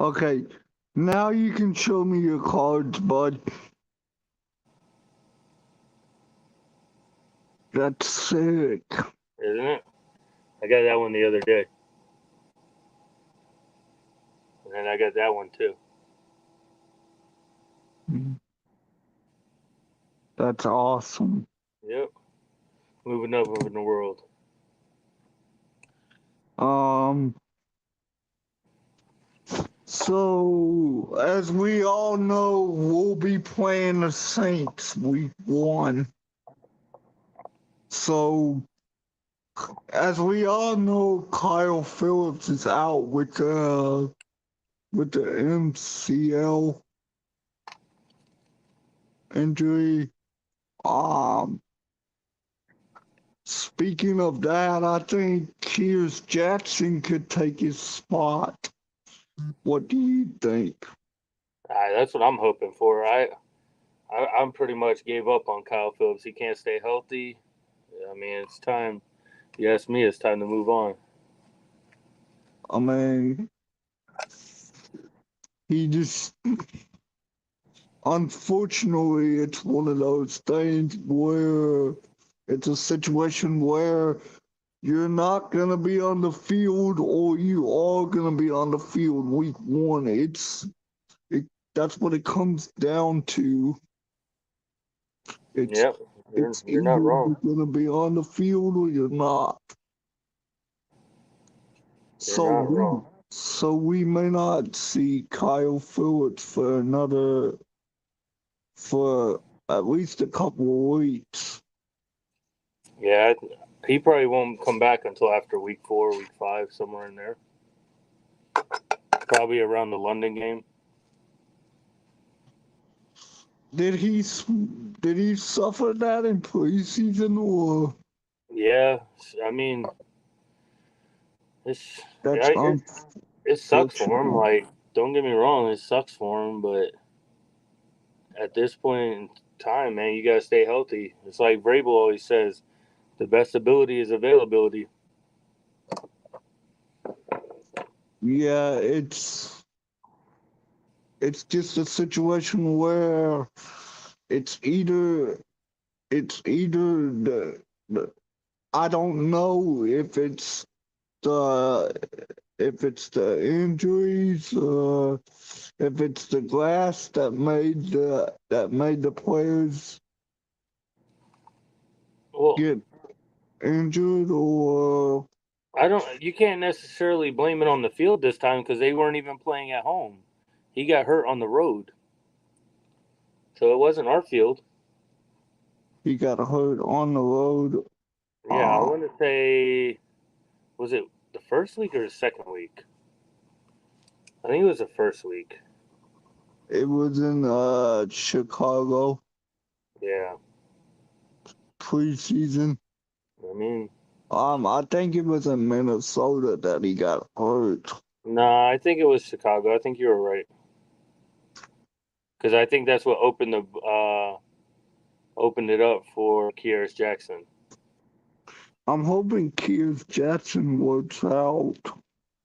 Okay, now you can show me your cards, bud. That's sick. isn't it? I got that one the other day, and then I got that one too. That's awesome. Yep, moving up in the world. Um, so as we all know, we'll be playing the Saints week 1. So as we all know, Kyle Phillips is out with the MCL injury. Um, Speaking of that, I think Kears Jackson could take his spot. What do you think? That's what I'm hoping for. I'm pretty much gave up on Kyle Phillips. He can't stay healthy. I mean, it's time. You ask me, it's time to move on. I mean, he just, unfortunately, it's one of those things where it's a situation where you're not going to be on the field or you are going to be on the field week 1. It, that's what it comes down to. It's Yep, it's you're not either wrong. you're going to be on the field or you're not. You're So not we wrong. so we may not see Kyle Phillips for at least a couple of weeks. Yeah, he probably won't come back until after week 4, week 5, somewhere in there. Probably around the London game. Did he did he suffer that in preseason or Yeah, I mean, it's that's yeah, it sucks for him. unfortunate? Like, don't get me wrong, it sucks for him, but at this point in time, man, you gotta stay healthy. It's like Vrabel always says, the best ability is availability. Yeah, it's just a situation where it's either the I don't know the if it's the injuries, if it's the glass that made the players Well, get injured, or I don't. You can't necessarily blame it on the field this time because they weren't even playing at home. He got hurt on the road, so it wasn't our field. he got hurt on the road. Yeah, I Uh, want to say, was it the first week or the second week? I think it was the first week. it was in Chicago Yeah, preseason. I mean, I think it was in Minnesota that he got hurt. nah, I think it was Chicago. I think you were right because I think that's what opened it up for Kearis Jackson. I'm hoping Kears Jackson works out.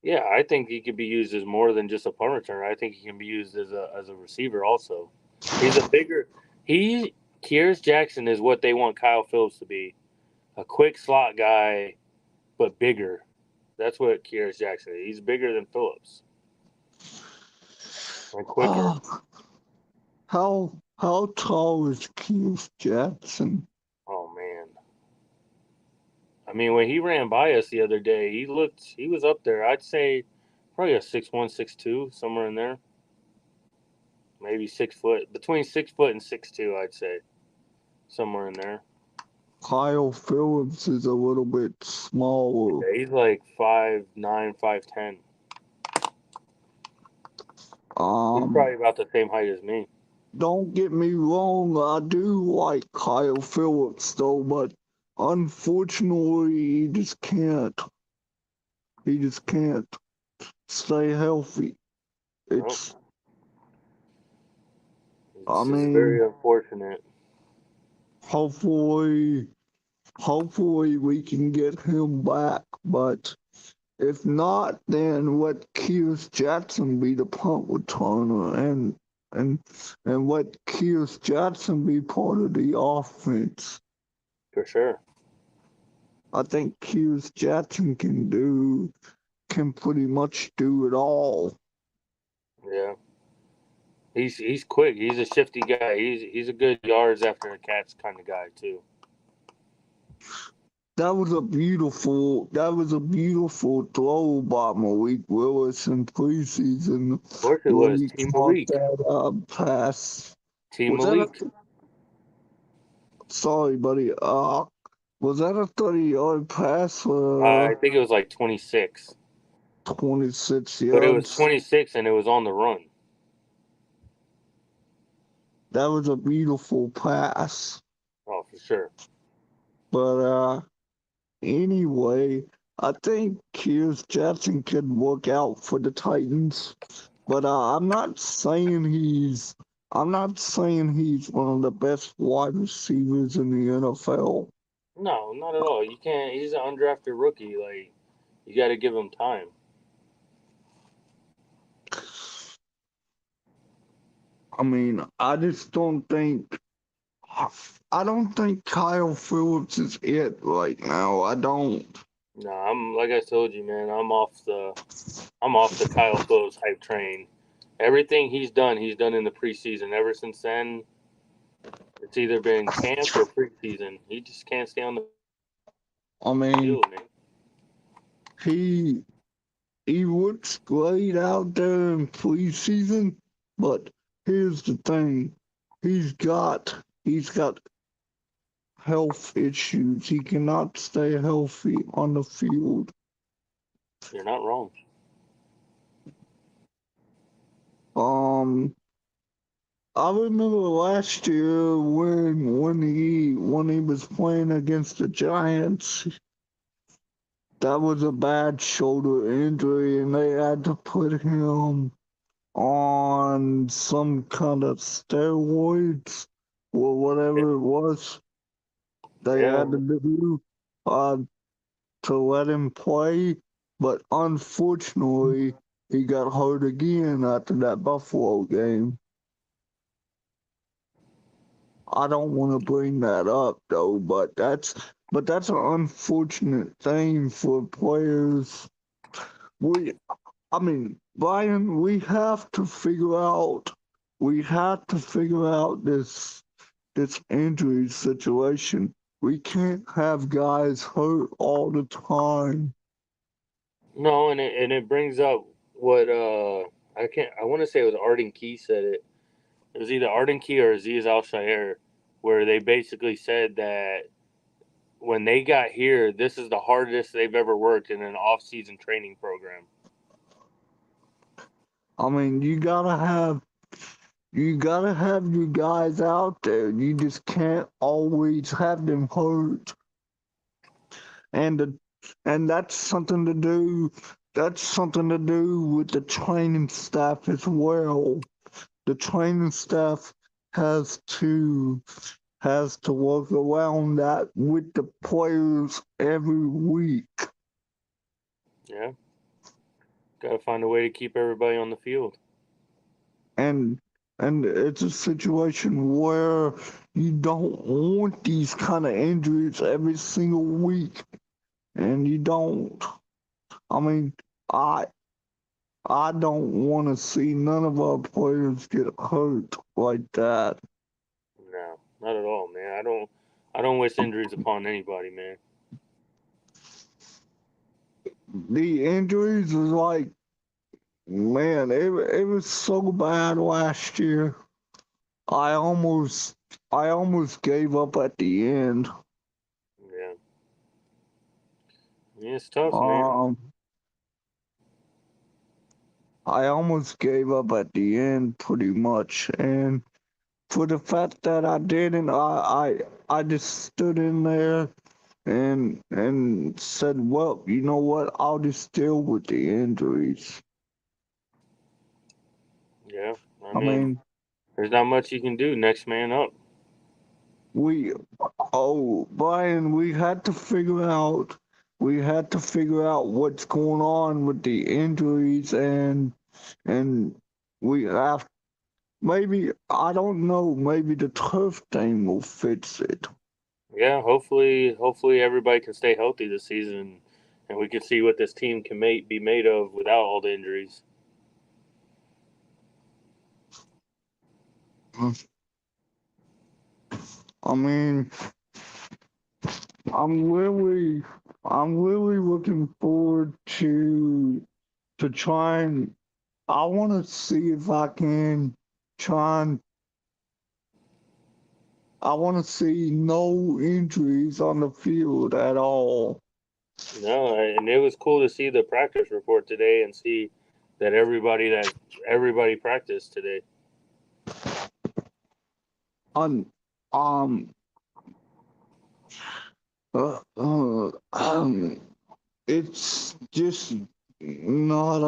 Yeah, I think he could be used as more than just a punt returner. I think he can be used as a receiver also. He's a bigger he Kearis Jackson is what they want Kyle Phillips to be. A quick slot guy, but bigger. That's what Kearis Jackson is. He's bigger than Phillips and quicker. Uh, how tall is Kears Jackson? Oh man. I mean, when he ran by us the other day, he was up there. I'd say probably a 6'1", 6'2", somewhere in there. Maybe 6 foot. Between 6 foot and 6'2", I'd say. Somewhere in there. Kyle Phillips is a little bit smaller. Yeah, he's like 5'9", 5'10". He's Um, probably about the same height as me. don't get me wrong, I do like Kyle Phillips though, but unfortunately he just can't stay healthy. Nope. It's I It's mean, very unfortunate. hopefully hopefully we can get him back, but If not, then let Kears Jackson be the punt returner and and let Kears Jackson be part of the offense. For sure. I think Kears Jackson can pretty much do it all. Yeah. He's quick. He's a shifty guy. He's a good yards after the catch kind of guy too. That was a beautiful throw by Malik Willis in preseason Of course it where was. he Team caught Malik. that pass. Team Was that Malik. sorry, buddy? Was that a 30-yard pass I for think it was like 26. 26 But it was yards? 26 and it was on the run. That was a beautiful pass. Oh, for sure. But anyway, I think Kears Jackson could work out for the Titans. But I'm not saying he's one of the best wide receivers in the NFL. No, not at all. You can't. He's an undrafted rookie. Like, you got to give him time. I mean, I don't think Kyle Phillips is it right now. I don't. No, I'm like I told you, man. I'm off the Kyle Phillips hype train. Everything he's done in the preseason. Ever since then, it's either been camp or preseason. He just can't stay on the I mean, field, man. he he looks great out there in preseason, but here's the thing. He's got health issues. He cannot stay healthy on the field. You're not wrong. Um, I remember last year when he was playing against the Giants, that was a bad shoulder injury, and they had to put him on some kind of steroids or whatever it was they Yeah, had to do uh, to let him play. But unfortunately, he got hurt again after that Buffalo game. I don't want to bring that up though, but that's an unfortunate thing for players. We, I mean, Brian, we have to figure out this injury situation. We can't have guys hurt all the time. no, and it brings up what I want to say it was Arden Key said it. It was either Arden Key or Aziz Al Shair, where they basically said that when they got here, this is the hardest they've ever worked in an off-season training program. I mean, you gotta have your guys out there. You just can't always have them hurt. And the, and that's something to do with the training staff as well. The training staff has to has to work around that with the players every week. Yeah, got to find a way to keep everybody on the field. And and it's a situation where you don't want these kind of injuries every single week. And you don't. I mean, I I don't want to see none of our players get hurt like that. No, not at all, man. I don't wish injuries upon anybody, man. The injuries was like, man, it was so bad last year. I almost I almost gave up at the end. Yeah, yeah, it's tough, man. Um, I almost gave up at the end pretty much, and for the fact that I didn't, I just stood in there and said, well, you know what? I'll just deal with the injuries. Yeah, I I mean, mean, there's not much you can do. Next man up. we, oh, Brian, we had to figure out we had to figure out what's going on with the injuries, and we have maybe, I don't know, maybe the turf thing will fix it. Yeah, hopefully everybody can stay healthy this season, and we can see what this team can be made of without all the injuries. I mean, I'm really, I'm really looking forward to trying. I want to see if I can try and. I want to see no injuries on the field at all. No, and it was cool to see the practice report today and see that everybody practiced today. On, um, um, it's just not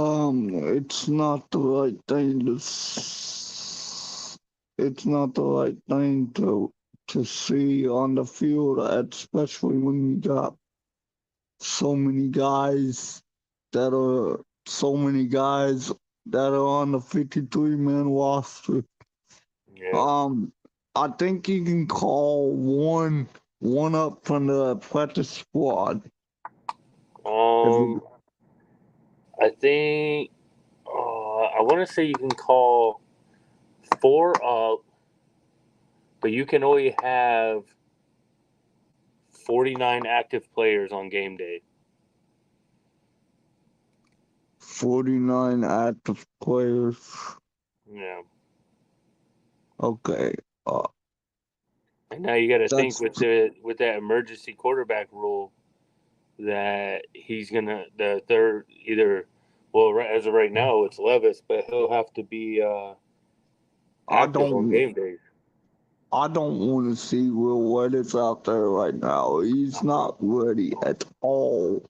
it's not the right thing it's not the right thing to see on the field, especially when you got so many guys so many guys that are on the 53-man roster. Yeah. um I think you can call one up from the practice squad. If Um, I think I want to say you can call four up, but you can only have 49 active players on game day. 49 active players. Yeah. Okay. Uh, And now you got to think that's with that emergency quarterback rule that he's gonna the third either as of right now it's Levis, but he'll have to be I active on don't game days. I don't want to see Will Levis out there right now. He's not ready at all.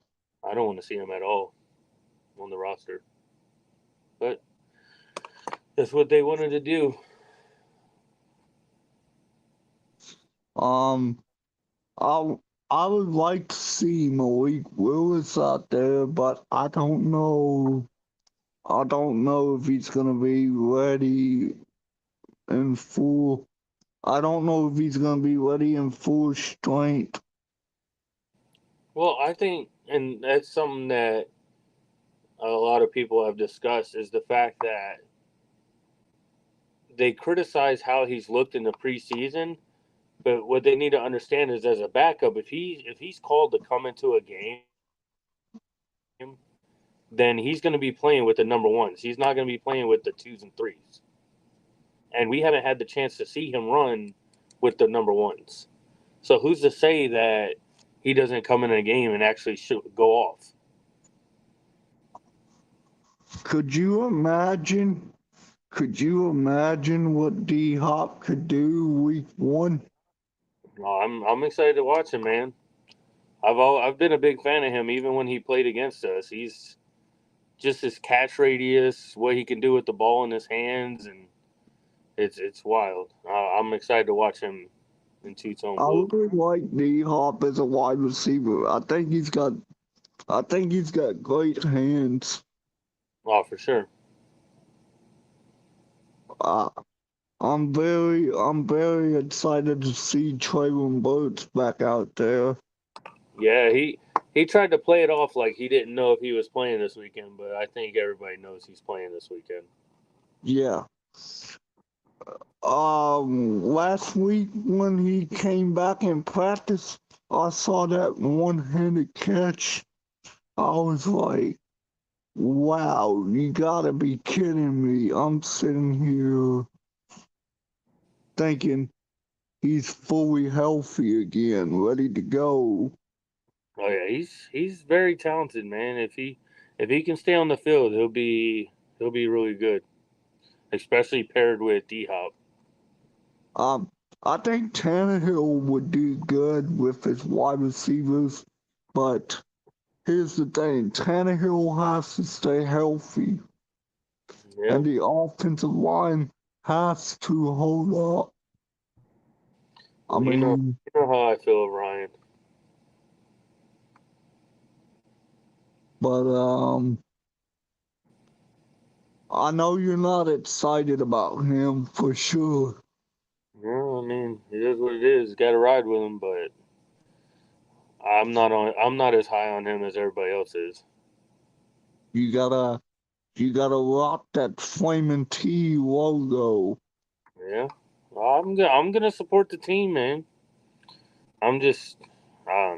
I don't want to see him at all on the roster, but that's what they wanted to do. Um, I I would like to see Malik Willis out there, but I don't know. I don't know if he's gonna be ready in full. I don't know if he's gonna be ready in full strength. Well, I think, and that's something that a lot of people have discussed is the fact that they criticize how he's looked in the preseason, but what they need to understand is as a backup, if he's called to come into a game, then he's going to be playing with the number ones. He's not going to be playing with the twos and threes. And we haven't had the chance to see him run with the number ones. So who's to say that he doesn't come in a game and actually go off? Could you imagine? Could you imagine what D Hop could do week one? I'm excited to watch him, man. I've been a big fan of him even when he played against us. He's just his catch radius, what he can do with the ball in his hands, and it's wild. I'm excited to watch him in two-tone I blue. really like D Hop as a wide receiver. I think he's got great hands. Oh, for sure. Uh, I'm very excited to see Traylon Burks back out there. Yeah, he tried to play it off like he didn't know if he was playing this weekend, but I think everybody knows he's playing this weekend. Yeah. Last week when he came back in practice, I saw that one-handed catch. I was like, wow, you gotta be kidding me. I'm sitting here thinking he's fully healthy again, ready to go. Oh yeah, he's very talented, man. If he can stay on the field, he'll be really good, especially paired with D Hop. Um, I think Tannehill would do good with his wide receivers, but here's the thing: Tannehill has to stay healthy, Yeah, and the offensive line has to hold up. I well, you know mean, you know how I feel, Ryan. But I know you're not excited about him for sure. Yeah, I mean, it is what it is. Got to ride with him, but I'm not as high on him as everybody else is. You gotta rock that flaming T logo. Yeah, I'm gonna support the team, man. I'm just I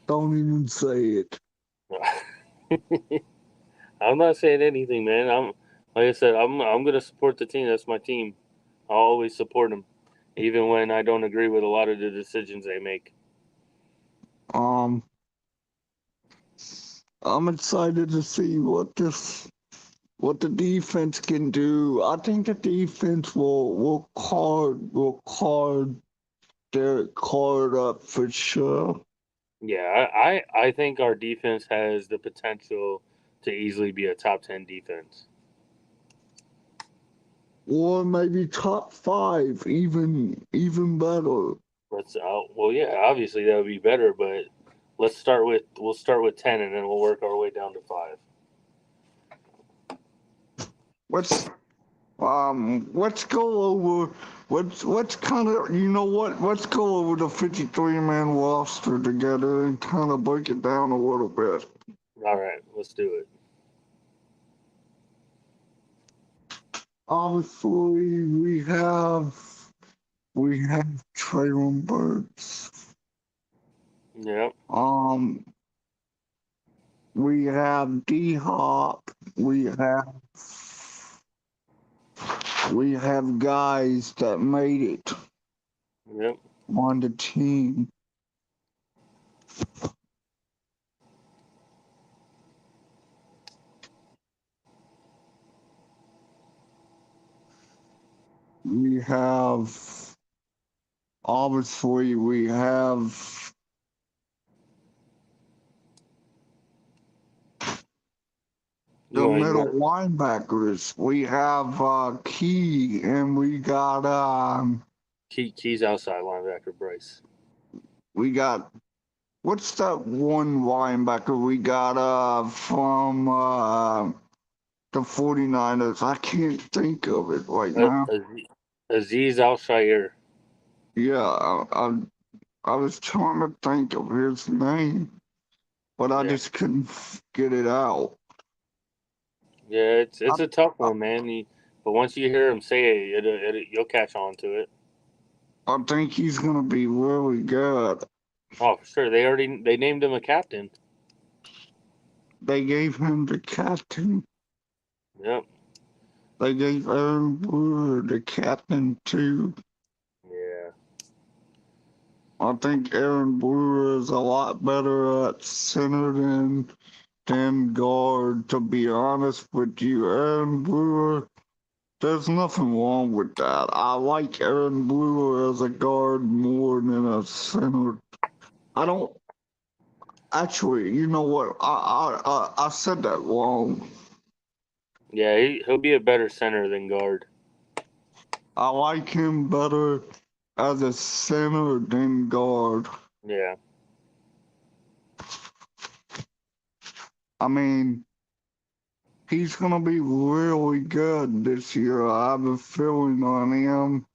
Don't even say it. don't know. I'm not saying anything, man. I'm like I said, I'm gonna support the team. That's my team. I'll always support them, even when I don't agree with a lot of the decisions they make. Um, I'm excited to see what the defense can do. I think the defense will card Derek Carr up for sure. Yeah, I think our defense has the potential to easily be a top 10 defense. Or maybe top five, even better. Well, yeah, obviously that would be better, but we'll start with 10 and then we'll work our way down to 5. Let's go over what's kind of you know what let's go over the 53-man roster together and kind of break it down a little bit. All right, let's do it. Obviously, we have Traylon Burks. Yep, Um, we have D Hop. We have guys that made it yep. on the team. We have obviously we have You the want middle you linebackers. We have Key and Keys outside linebacker Bryce. we got what's that one linebacker we got from the 49ers? I can't think of it right now. Aziz Al Shire. Yeah, I was trying to think of his name, but I Yeah, just couldn't get it out. yeah. I, It's a tough I, one, man. But once you hear him say it, you'll catch on to it. I think he's gonna be really good. Oh, for sure. They named him a captain. They gave him the captain. Yep. They gave Aaron Brewer the captain too. Yeah. I think Aaron Brewer is a lot better at center than guard. To be honest with you, Aaron Brewer, there's nothing wrong with that. I like Aaron Brewer as a guard more than a center. I don't actually. You know what? I said that wrong. Yeah, he'll be a better center than guard. I like him better as a center than guard. Yeah. I mean, he's gonna be really good this year. I have a feeling on him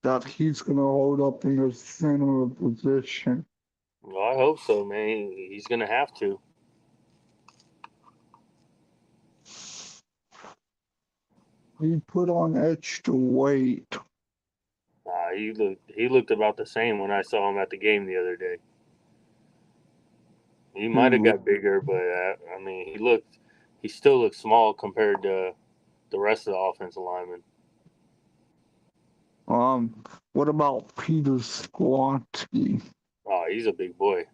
that he's gonna hold up in the center position. Well, I hope so, man. He's gonna have to. He put on extra weight. He looked about the same when I saw him at the game the other day. He might have Who, got bigger, but I mean, he still looks small compared to the rest of the offensive linemen. what about Peter Squatty? Oh, he's a big boy.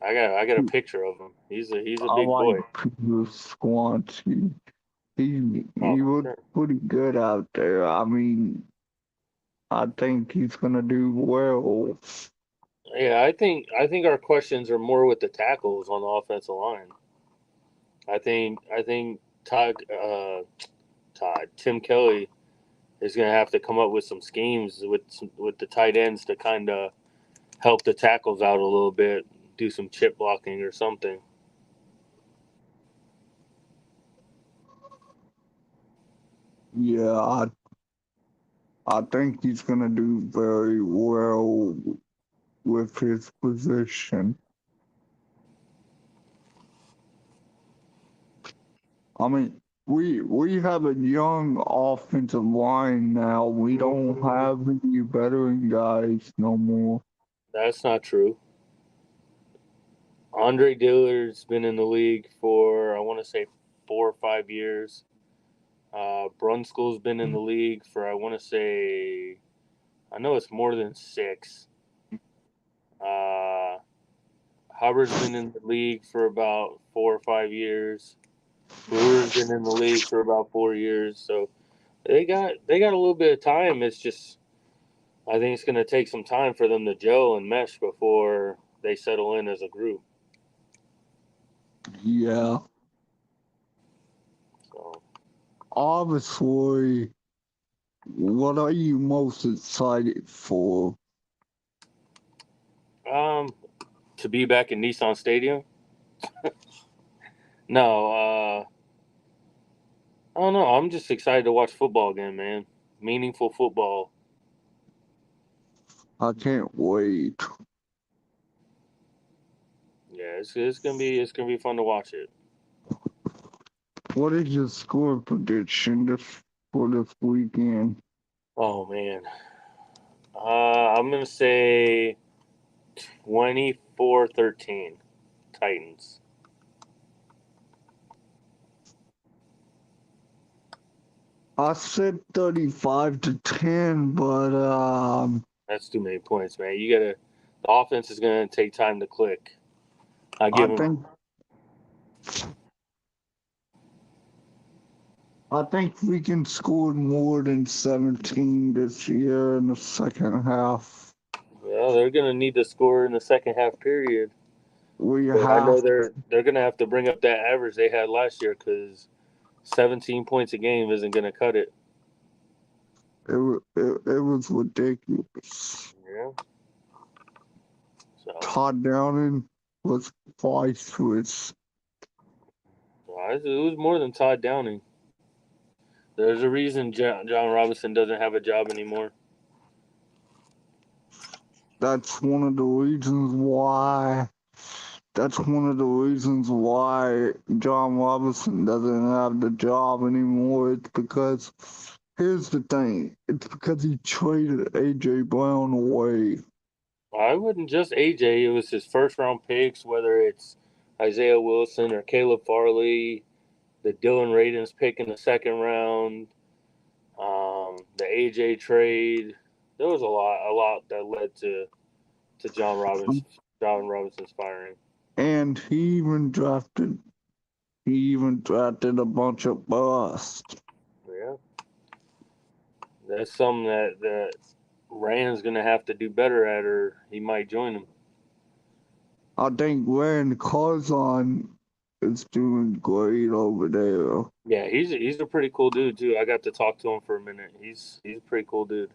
I got a picture of him. He's a I big like boy. Peter Squatty. Oh, He for looked sure. pretty good out there. I mean, I think he's gonna do well. Yeah, I think our questions are more with the tackles on the offensive line. I think Tim Kelly is going to have to come up with some schemes with the tight ends to kind of help the tackles out a little bit. do some chip blocking or something. Yeah, I think he's gonna do very well with his position. I mean, we have a young offensive line now. We don't have any veteran guys no more. That's not true. Andre Dillard's been in the league for, I want to say, 4 or 5 years. Brunskill's been in the league for, I want to say, I know it's more than 6. Uh, Hubbard's been in the league for about 4 or 5 years. Brewer's been in the league for about 4 years. So they got a little bit of time. It's just I think it's going to take some time for them to gel and mesh before they settle in as a group. Yeah, So obviously, what are you most excited for? um, to be back in Nissan Stadium. No, I don't know. I'm just excited to watch football again, man. Meaningful football. I can't wait. Yeah, it's gonna be fun to watch it. What is your score prediction for this weekend? Oh man, I'm gonna say 24-13 Titans. I said 35-10, but That's too many points, man. You gotta. The offense is gonna take time to click. I I give them. think I think we can score more than 17 this year in the second half. Well, they're gonna need to score in the second half period. We But I know have they're gonna have to bring up that average they had last year because 17 points a game isn't gonna cut it. it was ridiculous. Yeah. So Todd Downing was priceless. it was more than Todd Downing. There's a reason John Robinson doesn't have a job anymore. That's one of the reasons why. That's one of the reasons why John Robinson doesn't have the job anymore. It's because here's the thing. It's because he traded AJ Brown away. I wouldn't just AJ. It was his first round picks, whether it's Isaiah Wilson or Caleb Farley, the Dylan Radins pick in the second round, the AJ trade. There was a lot that led to John Robinson's firing. And he even drafted a bunch of busts. Yeah, that's something that Rand's gonna have to do better at, or he might join him. I think Rand Carzon is doing great over there. Yeah, he's a pretty cool dude too. I got to talk to him for a minute. He's a pretty cool dude.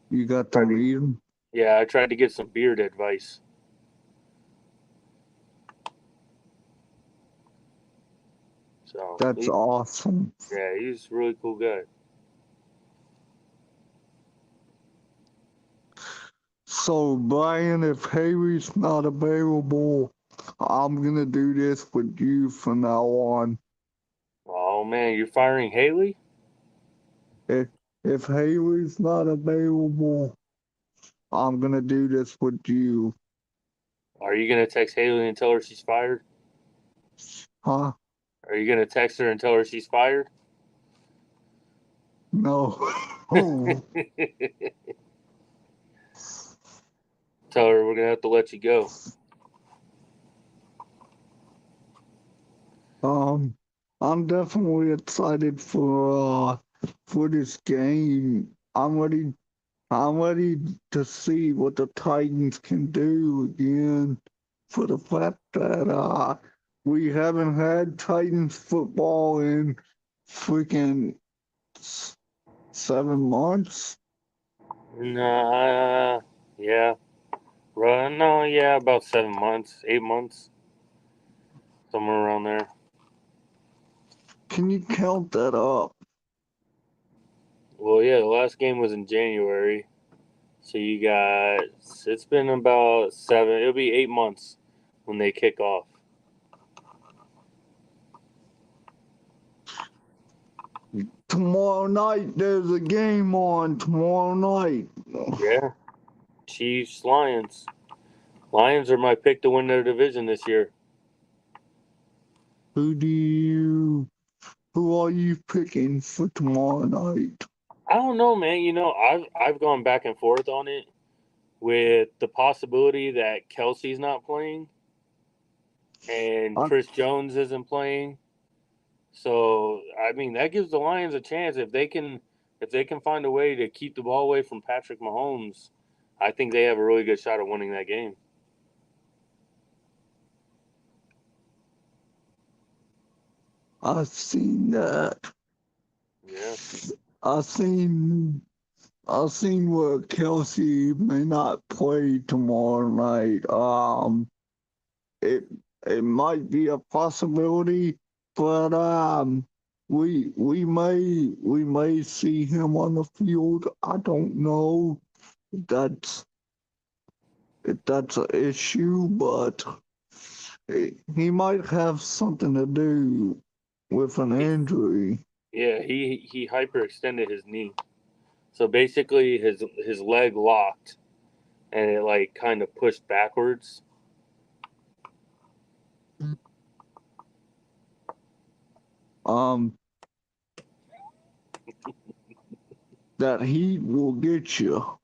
You got to Tried to, meet him. yeah, I tried to get some beard advice. So That's awesome. yeah, he's a really cool guy. So, Brian, if Haley's not available, I'm going to do this with you from now on. Oh man, you're firing Haley? If, if Haley's not available, I'm going to do this with you. Are you gonna text Haley and tell her she's fired? Huh? Are you gonna text her and tell her she's fired? No. Tell her we're gonna have to let you go. I'm definitely excited for this game. I'm ready to see what the Titans can do again. For the fact that we haven't had Titans football in freaking 7 months. Nah, yeah. Right? No, yeah, about 7 months, 8 months, somewhere around there. Can you count that up? Well, yeah, the last game was in January, so you got it's been about 7. It'll be 8 months when they kick off. Tomorrow night, there's a game on tomorrow night. Yeah, Chiefs, Lions. Lions are my pick to win their division this year. Who are you picking for tomorrow night? I don't know, man. I've gone back and forth on it with the possibility that Kelsey's not playing and I, Chris Jones isn't playing. So I mean that gives the Lions a chance if they can find a way to keep the ball away from Patrick Mahomes. I think they have a really good shot at winning that game. I've seen that. Yeah, I've seen where Kelsey may not play tomorrow night. It it might be a possibility, but we may see him on the field. I don't know if that's an issue, but he might have something to do with an injury. yeah. He hyperextended his knee, so basically his leg locked and it like kind of pushed backwards. Um, that heat will get you.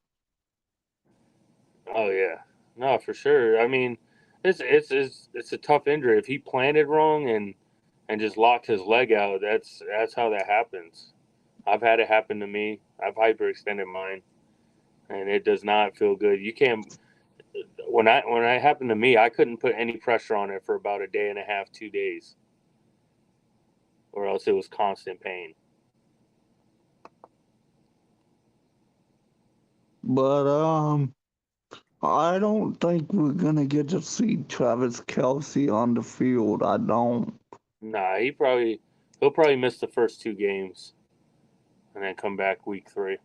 Oh yeah, no, for sure. I mean, it's a tough injury. If he planted wrong and just locked his leg out, that's how that happens. I've had it happen to me. I've hyperextended mine, and it does not feel good. You can't. When I happened to me, I couldn't put any pressure on it for about a day and a half, 2 days, or else it was constant pain. But I don't think we're gonna get to see Travis Kelsey on the field. I don't. Nah, he'll probably miss the first 2 games and then come back week 3.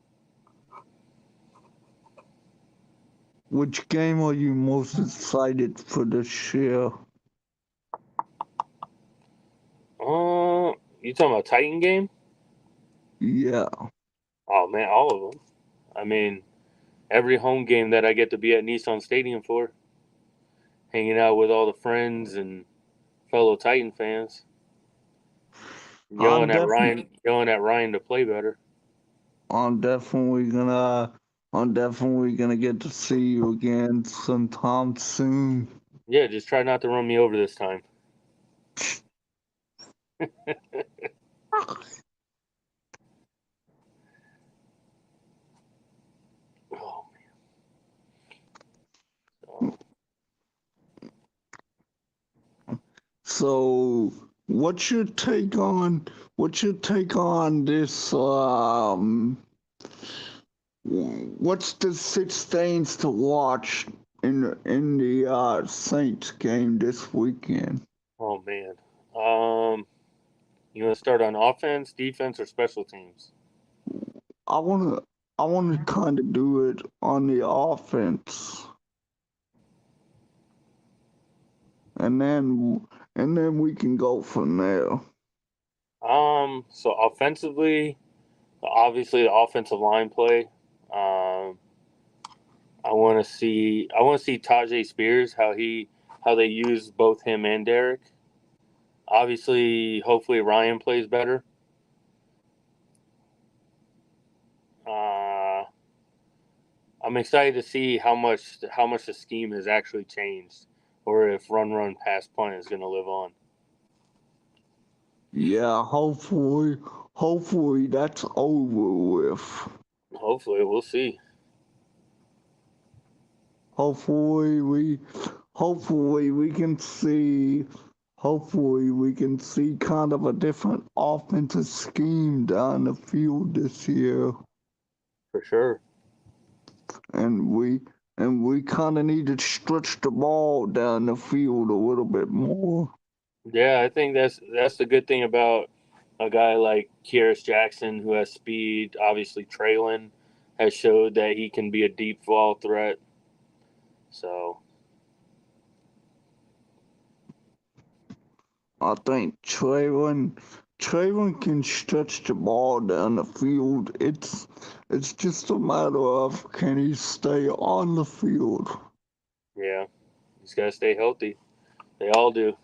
Which game are you most excited for this year? You talking about Titan game? Yeah. Oh man, all of them. I mean, every home game that I get to be at Nissan Stadium for, hanging out with all the friends and fellow Titan fans, I'm yelling at Ryan to play better. I'm definitely gonna I'm definitely gonna get to see you again sometime soon. Yeah, just try not to run me over this time. Oh man. So what's your take on this what's the 6 things to watch in the Saints game this weekend? Oh man. You want to start on offense, defense, or special teams? I wanna I wanna kinda do it on the offense. And then we can go from there. So offensively, obviously the offensive line play. Um, I want to see Tajay Spears how they use both him and Derek. Obviously, hopefully Ryan plays better. Uh, I'm excited to see how much the scheme has actually changed, or if run pass punt is going to live on. Yeah, hopefully that's over with. Hopefully, we'll see. Hopefully we hopefully we can see kind of a different offensive scheme down the field this year. For sure. And we and we kind of need to stretch the ball down the field a little bit more. Yeah, I think that's the good thing about a guy like Kyrus Jackson who has speed. Obviously, Traylon has showed that he can be a deep ball threat. So I think Traylon can stretch the ball down the field. It's just a matter of can he stay on the field. yeah, he's got to stay healthy. They all do.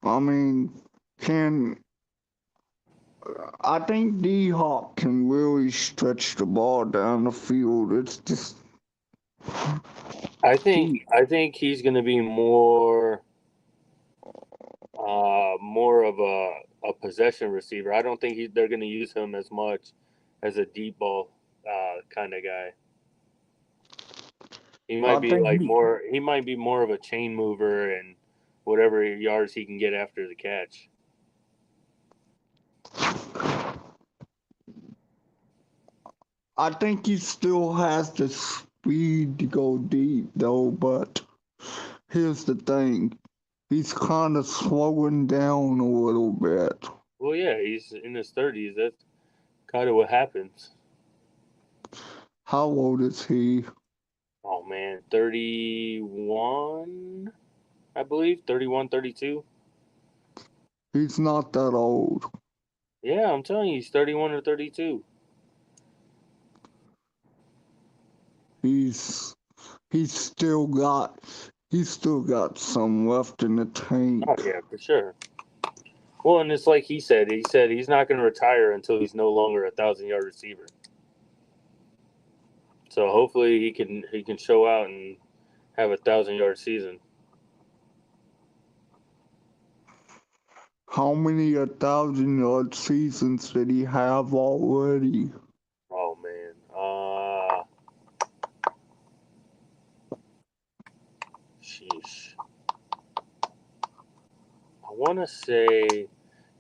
I mean, can I think D Hop can really stretch the ball down the field. It's just he I think he's going to be more of a possession receiver. I don't think they're going to use him as much as a deep ball kind of guy. He I might be think like more. He might be more of a chain mover and whatever yards he can get after the catch. I think he still has the speed to go deep though, but here's the thing. He's kind of slowing down a little bit. Well, yeah, he's in his 30s. That's kind of what happens. How old is he? Oh man, 31, I believe, 31, 32. He's not that old. Yeah, I'm telling you, he's 31 or 32. He's he's still got he's still got some left in the tank. Oh yeah, for sure. Well, and it's like he said. He said he's not going to retire until he's no longer a 1,000-yard receiver. So hopefully he can show out and have a 1,000-yard season. How many 1,000 yard seasons did he have already? Oh man, sheesh. I want to say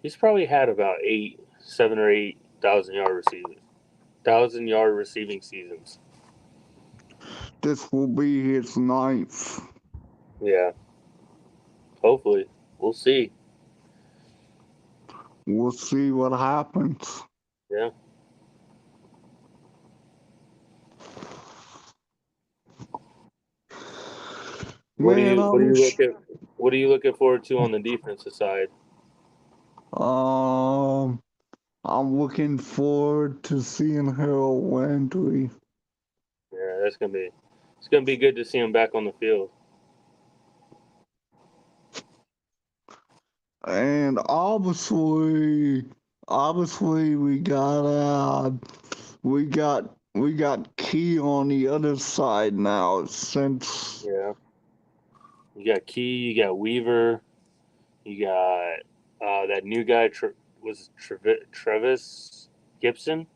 he's probably had about 7 or 8 1,000-yard receivers, 1,000-yard receiving seasons. This will be his ninth. Yeah, hopefully we'll see. We'll see what happens. Yeah. Man, I wish. What are you looking forward to on the defensive side? Um, I'm looking forward to seeing Harold Landry. Yeah, it's gonna be good to see him back on the field. And obviously we got Key on the other side now since Yeah, you got Key, you got Weaver, you got that new guy Trevis Gibson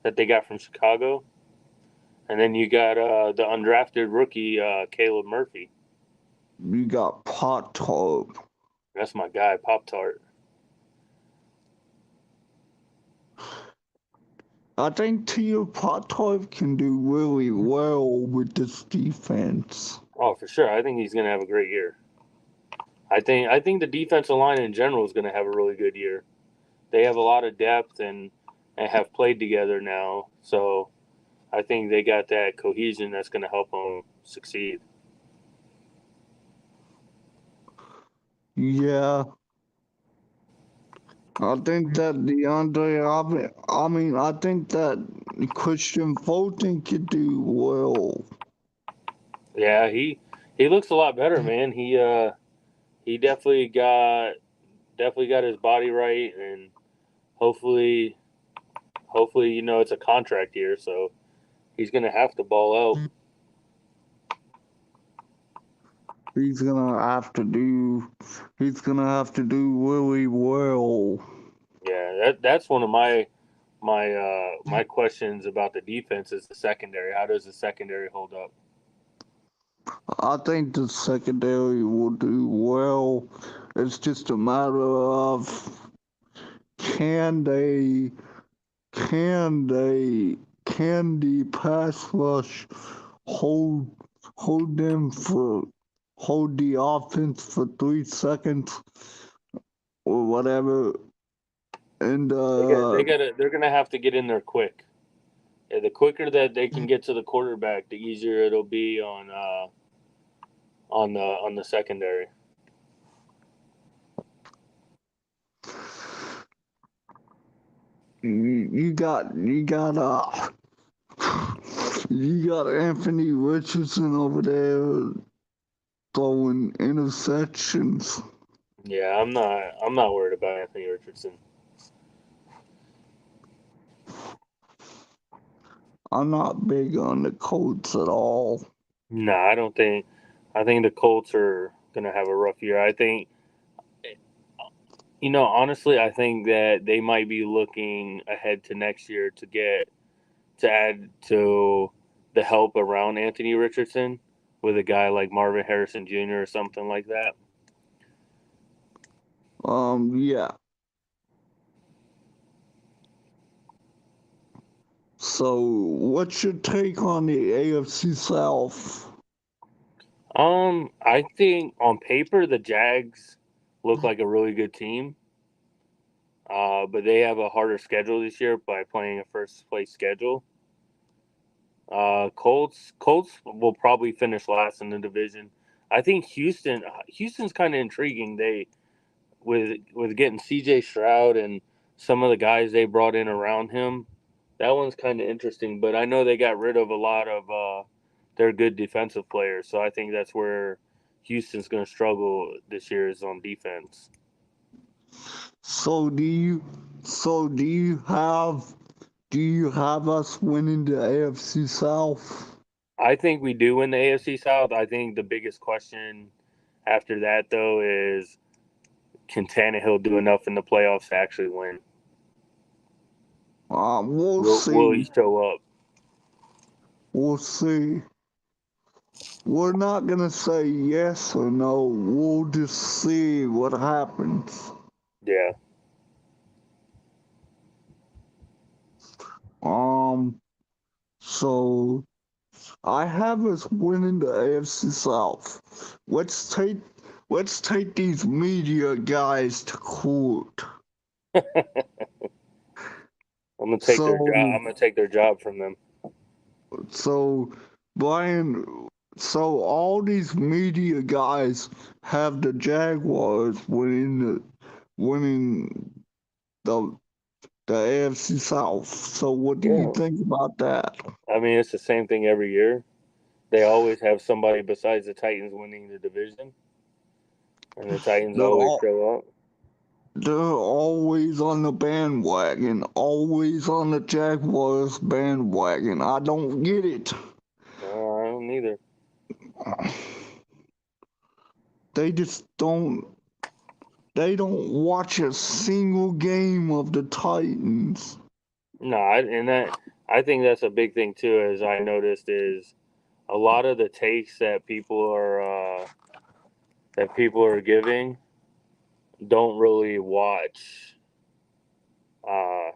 that they got from Chicago, and then you got the undrafted rookie Caleb Murphy. you got Pot Tart. That's my guy, Pop Tart. I think Tia Pot Tart can do really well with this defense. Oh, for sure. I think he's gonna have a great year. I think the defensive line in general is gonna have a really good year. They have a lot of depth and have played together now, so I think they got that cohesion that's going to help them succeed. Yeah, I think that I think that Christian Fulton could do well. Yeah, he looks a lot better, man. He definitely got his body right, and hopefully you know it's a contract year, so he's going to have to ball out. He's gonna have to do. He's gonna have to do really well. Yeah, that's one of my questions about the defense is the secondary. How does the secondary hold up? I think the secondary will do well. It's just a matter of can the pass rush hold hold the offense for 3 seconds or whatever? And They're gonna have to get in there quick. Yeah, the quicker that they can get to the quarterback, the easier it'll be on the secondary. you got you got Anthony Richardson over there throwing interceptions. Yeah, I'm not worried about Anthony Richardson. I'm not big on the Colts at all. No, I don't think. I think the Colts are gonna have a rough year. I think, honestly, I think that they might be looking ahead to next year to add to the help around Anthony Richardson with a guy like Marvin Harrison Jr. or something like that. Yeah. So, what's your take on the AFC South? I think on paper the Jags look like a really good team, but they have a harder schedule this year by playing a first place schedule. Colts will probably finish last in the division. I think Houston's kind of intriguing. They with getting C.J. Stroud and some of the guys they brought in around him. That one's kind of interesting. But I know they got rid of a lot of their good defensive players, so I think that's where Houston's going to struggle this year is on defense. So do you have us winning the AFC South? I think we do win the AFC South. I think the biggest question after that though is can Tannehill do enough in the playoffs to actually win? We'll Will he see. show up? We'll see. We're not gonna say yes or no. We'll just see what happens. Yeah. So I have us winning the AFC South. Let's take these media guys to court. I'm gonna take their job. So I'm gonna take their job from them. so Brian, so all these media guys have the Jaguars winning the AFC South. So what do you Yeah. think about that? I mean, it's the same thing every year. They always have somebody besides the Titans winning the division, and the Titans They're always all, show up. they're always on the bandwagon, always on the Jaguars bandwagon. I don't get it. No, I don't either. They just don't. They don't watch a single game of the Titans. No, I think that's a big thing too. As I noticed, is a lot of the takes that people are giving don't really watch the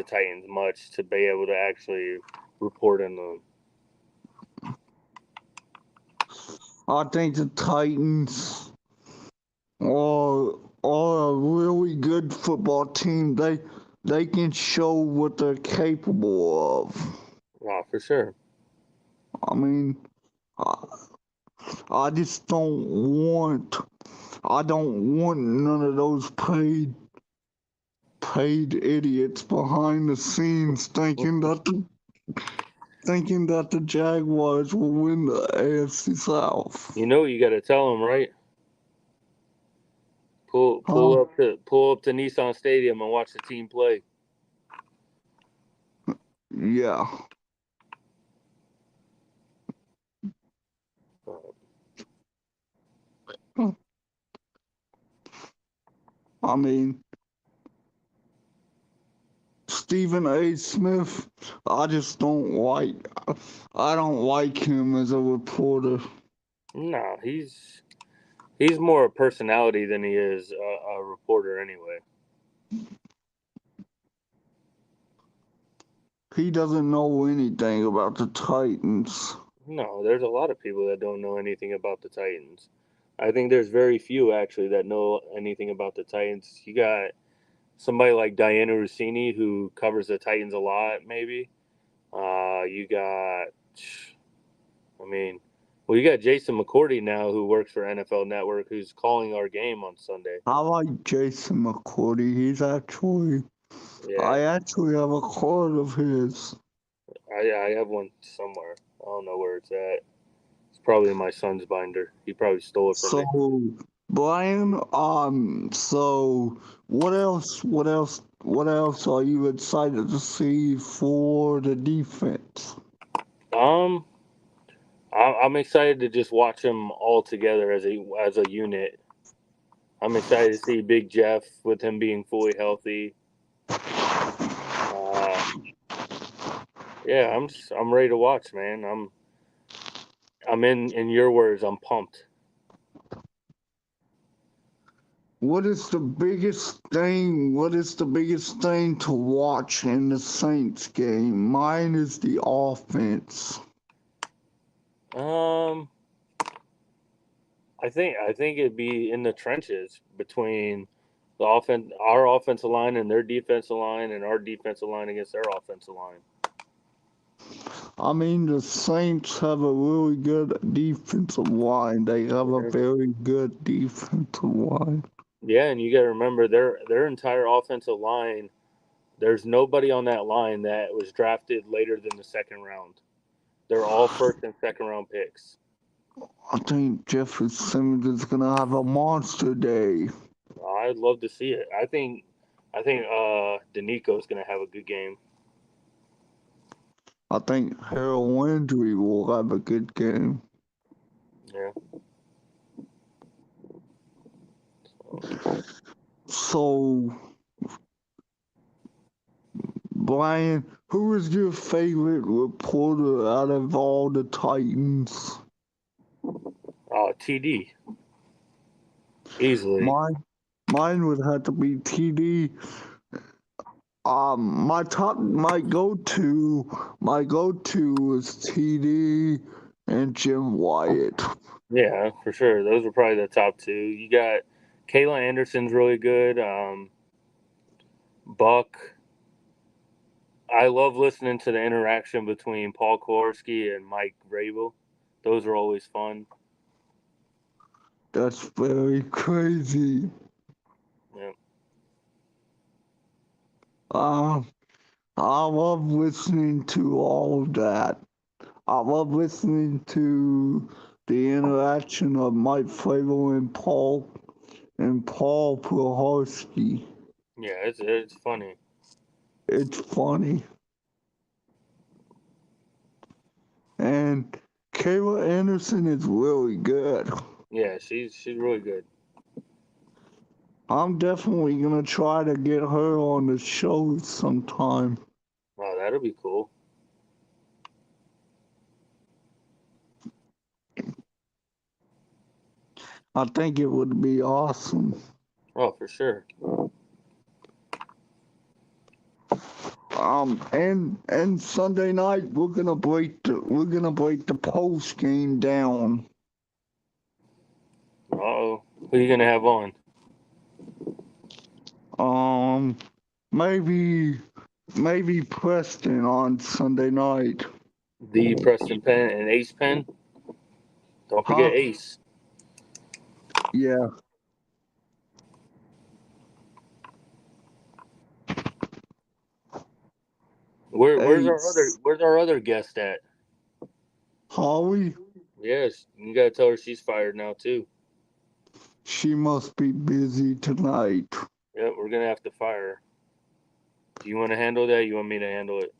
Titans much to be able to actually report on them. I think the Titans are a really good football team. They can show what they're capable of. Wow, for sure. I mean, I, I just don't want. I don't want none of those paid idiots behind the scenes thinking that the Jaguars will win the AFC South. You know what you got to tell them, right? Huh? Pull up to Nissan Stadium and watch the team play. Yeah. I mean, Stephen A. Smith, I just don't like. I don't like him as a reporter. No, he's more a personality than he is a reporter anyway. he doesn't know anything about the Titans. No, there's a lot of people that don't know anything about the Titans. I think there's very few actually that know anything about the Titans. You got somebody like Diana Rossini who covers the Titans a lot, maybe. You got, I mean, well, you got Jason McCourty now who works for NFL Network who's calling our game on Sunday. I like Jason McCourty. I Yeah, actually have a card of his. I have one somewhere. I don't know where it's at. It's probably in my son's binder. He probably stole it from me. So, Brian, so what else are you excited to see for the defense? Um, I'm excited to just watch them all together as a unit. I'm excited to see Big Jeff with him being fully healthy. Yeah, I'm ready to watch, man. I'm in your words, I'm pumped. What is the biggest thing? What is the biggest thing to watch in the Saints game? Mine is the offense. Um, I think it'd be in the trenches between our offensive line and their defensive line, and our defensive line against their offensive line. I mean, the Saints have a really good defensive line. They have a very good defensive line. Yeah, and you got to remember their entire offensive line. There's nobody on that line that was drafted later than the second round. They're all first and second round picks. I think Jeffrey Simmons is gonna have a monster day. I'd love to see it. I think Danico's gonna have a good game. I think Harold Landry will have a good game. Yeah. So, Brian, who is your favorite reporter out of all the Titans? TD easily. Mine would have to be TD. My go-to is TD and Jim Wyatt. Yeah, for sure. Those are probably the top two. You got Kayla Anderson's really good. Buck. I love listening to the interaction between Paul Kowarski and Mike Vrabel. Those are always fun. That's very crazy. Yeah. I love listening to all of that. I love listening to the interaction of Mike Vrabel and Paul Kowarski. Yeah, it's funny. It's funny. And Kayla Anderson is really good. Yeah, she's really good. I'm definitely gonna try to get her on the show sometime. Wow, that'll be cool. I think it would be awesome. Oh, for sure. And Sunday night we're gonna break the post game down. Uh-oh. Who are you gonna have on? Maybe Preston on Sunday night. The Preston Penn and Ace Penn. Don't forget Huh? Ace. Yeah. Where's our other guest at? Holly? Yes, you gotta tell her she's fired now too. She must be busy tonight. Yep, we're gonna have to fire her. Do you want to handle that? You want me to handle it?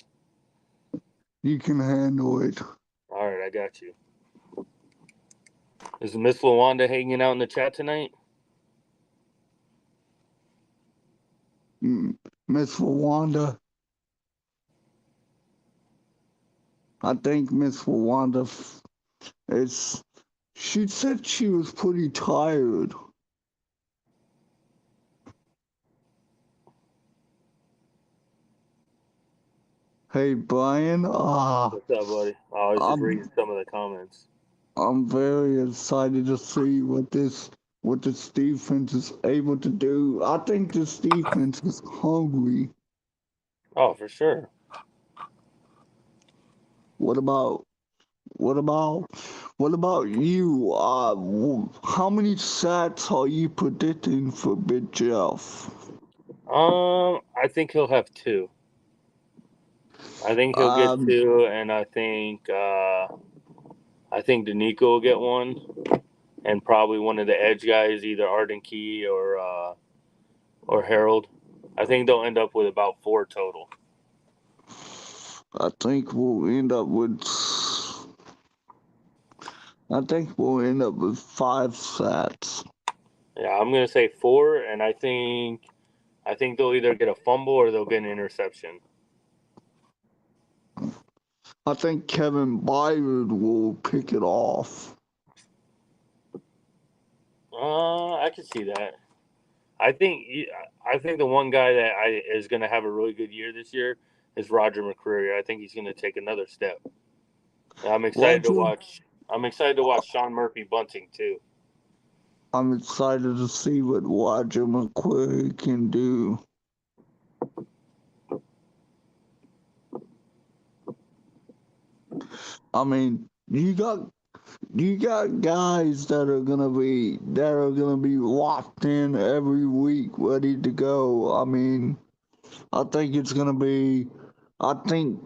You can handle it. All right, I got you. Is Miss Lawanda hanging out in the chat tonight? Miss Wanda. I think Miss Wanda is. She said she was pretty tired. Hey Brian, What's up, buddy? I was just I'm reading some of the comments. I'm very excited to see what this defense is able to do. I think this defense is hungry. Oh, for sure. What about what about what about you? How many sacks are you predicting for Big Jeff? I think he'll have two. I think he'll get Um, two, and I think Danico will get one, and probably one of the edge guys, either Arden Key or Harold. I think they'll end up with about four total. I think we'll end up with I think we'll end up with 5 sacks. Yeah, I'm gonna say four, and I think they'll either get a fumble or they'll get an interception. I think Kevin Byard will pick it off. I can see that. I think I think the one guy that is going to have a really good year this year is Roger McCreary. I think he's going to take another step. I'm excited to Roger, watch. I'm excited to watch Sean Murphy bunting too. I'm excited to see what Roger McQuarrie can do. I mean, you got guys that are gonna be locked in every week, ready to go. I mean, I think it's gonna be. I think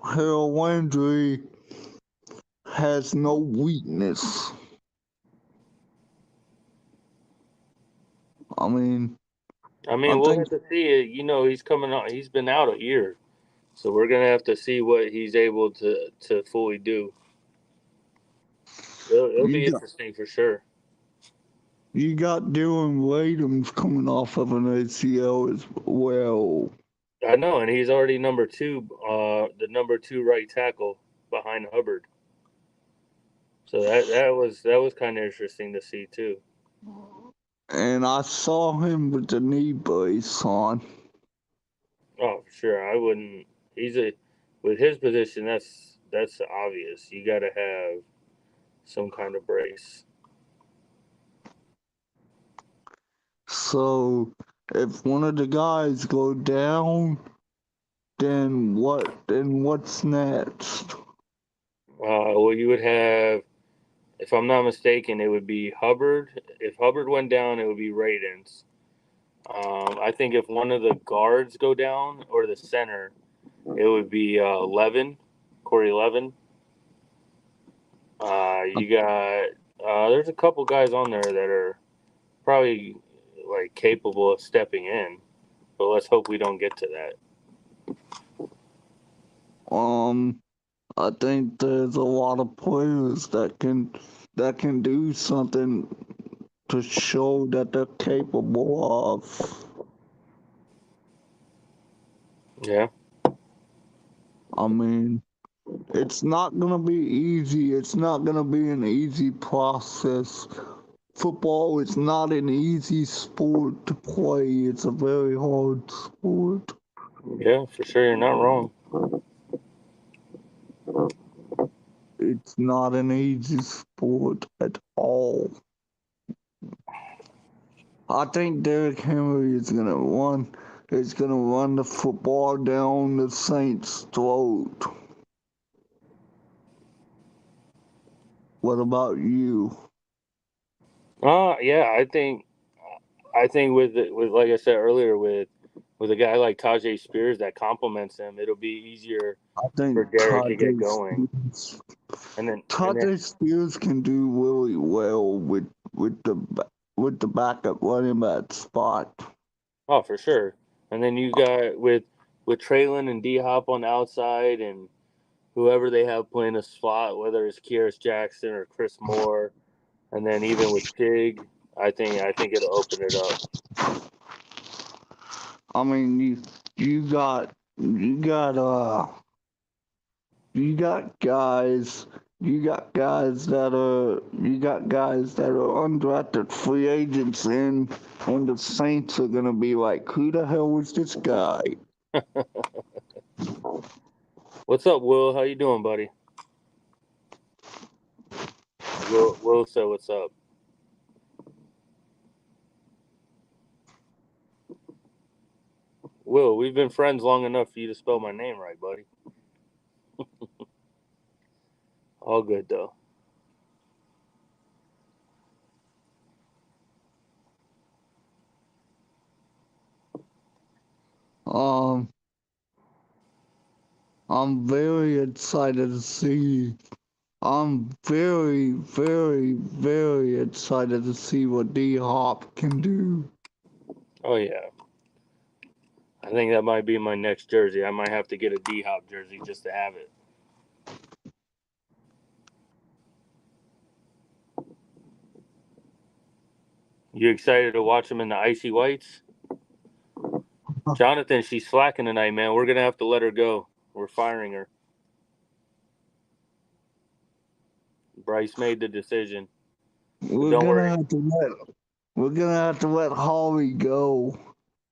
Harold Landry has no weakness. I mean, I I mean, we'll think have to see it. You know, he's coming out. He's been out a year, so we're going to have to see what he's able to fully do. It'll you be got interesting for sure. you got Dylan Williams coming off of an ACL as well. I know, and he's already number two, the number two right tackle behind Hubbard. So that was kind of interesting to see too. And I saw him with the knee brace on. Oh, for sure. I wouldn't. He's a with his position. That's obvious. You got to have some kind of brace. So if one of the guys go down, then what? Then what's next? Well, you would have, if I'm not mistaken, it would be Hubbard. If Hubbard went down, it would be Radens. I think if one of the guards go down or the center, it would be Levin, Corey Levin. You got there's a couple guys on there that are probably like capable of stepping in, but let's hope we don't get to that. Um, I think there's a lot of players that can do something to show that they're capable of. Yeah. I mean, it's not gonna be easy. It's not gonna be an easy process. Football is not an easy sport to play. It's a very hard sport. Yeah, for sure. You're not wrong. It's not an easy sport at all. I think Derrick Henry is gonna run. Is gonna run the football down the Saints' throat. What about you? Yeah, I think with like I said earlier with a guy like Tajay Spears that complements him, it'll be easier I think for Derek to get going. And then Tajay Spears can do really well with the backup running back spot. oh, for sure. And then you got with Traylon and D Hop on the outside and whoever they have playing a slot, whether it's Kieris Jackson or Chris Moore, and then even with Chig, I think it'll open it up. I mean, you got you got you got guys you got guys that are undrafted free agents and the Saints are gonna be like, who the hell was this guy? What's up, Will? How you doing, buddy? Will said, "What's up?" Will, we've been friends long enough for you to spell my name right, buddy. All good though. Um, I'm very excited to see. I'm very, very, very excited to see what D Hop can do. Oh yeah, I think that might be my next jersey. I might have to get a D Hop jersey just to have it. You excited to watch him in the icy whites? Jonathan, she's slacking tonight, man. We're gonna have to let her go. We're firing her. Bryce made the decision. But We're don't gonna worry. have to let Holly go.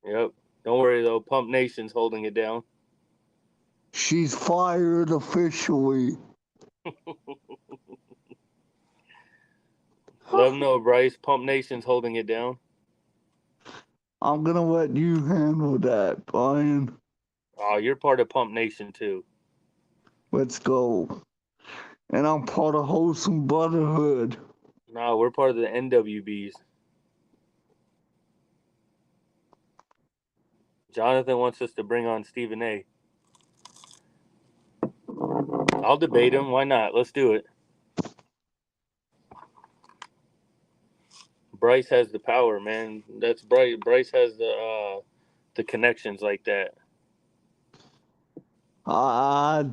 Yep. Don't worry though. Pump Nation's holding it down. She's fired officially. Let them know, Bryce. Pump Nation's holding it down. I'm gonna let you handle that, Brian. Oh, you're part of Pump Nation too. Let's go. And I'm part of Wholesome Brotherhood. No, we're part of the NWBs. Jonathan wants us to bring on Stephen A. I'll debate him. Why not? Let's do it. Bryce has the power, man. That's Bryce. Bryce has the connections like that. I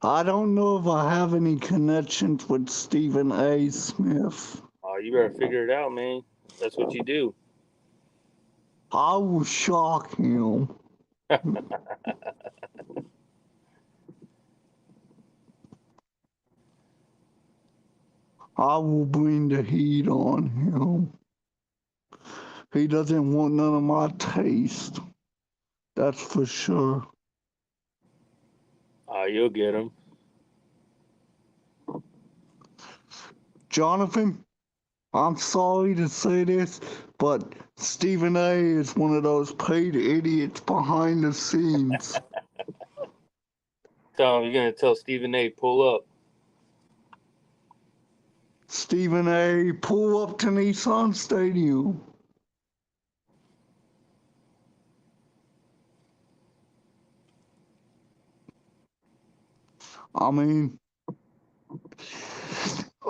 I don't know if I have any connections with Stephen A. Smith. Oh, you better figure it out, man. That's what you do. I will shock him. I will bring the heat on him. He doesn't want none of my taste. That's for sure. You'll get him. Jonathan, I'm sorry to say this, but Stephen A. is one of those paid idiots behind the scenes. So you're gonna tell Stephen A. pull up. Stephen A., pull up to Nissan Stadium. I mean,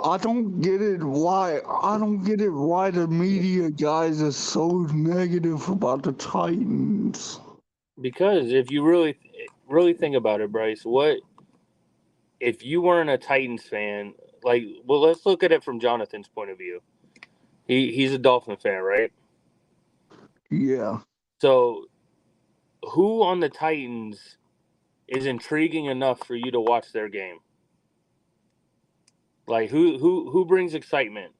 I don't get it why the media guys are so negative about the Titans. Because if you really think about it, Bryce, what if you weren't a Titans fan? Like, well, let's look at it from Jonathan's point of view. He's a Dolphin fan, right? Yeah. So, who on the Titans is intriguing enough for you to watch their game? Like, who brings excitement?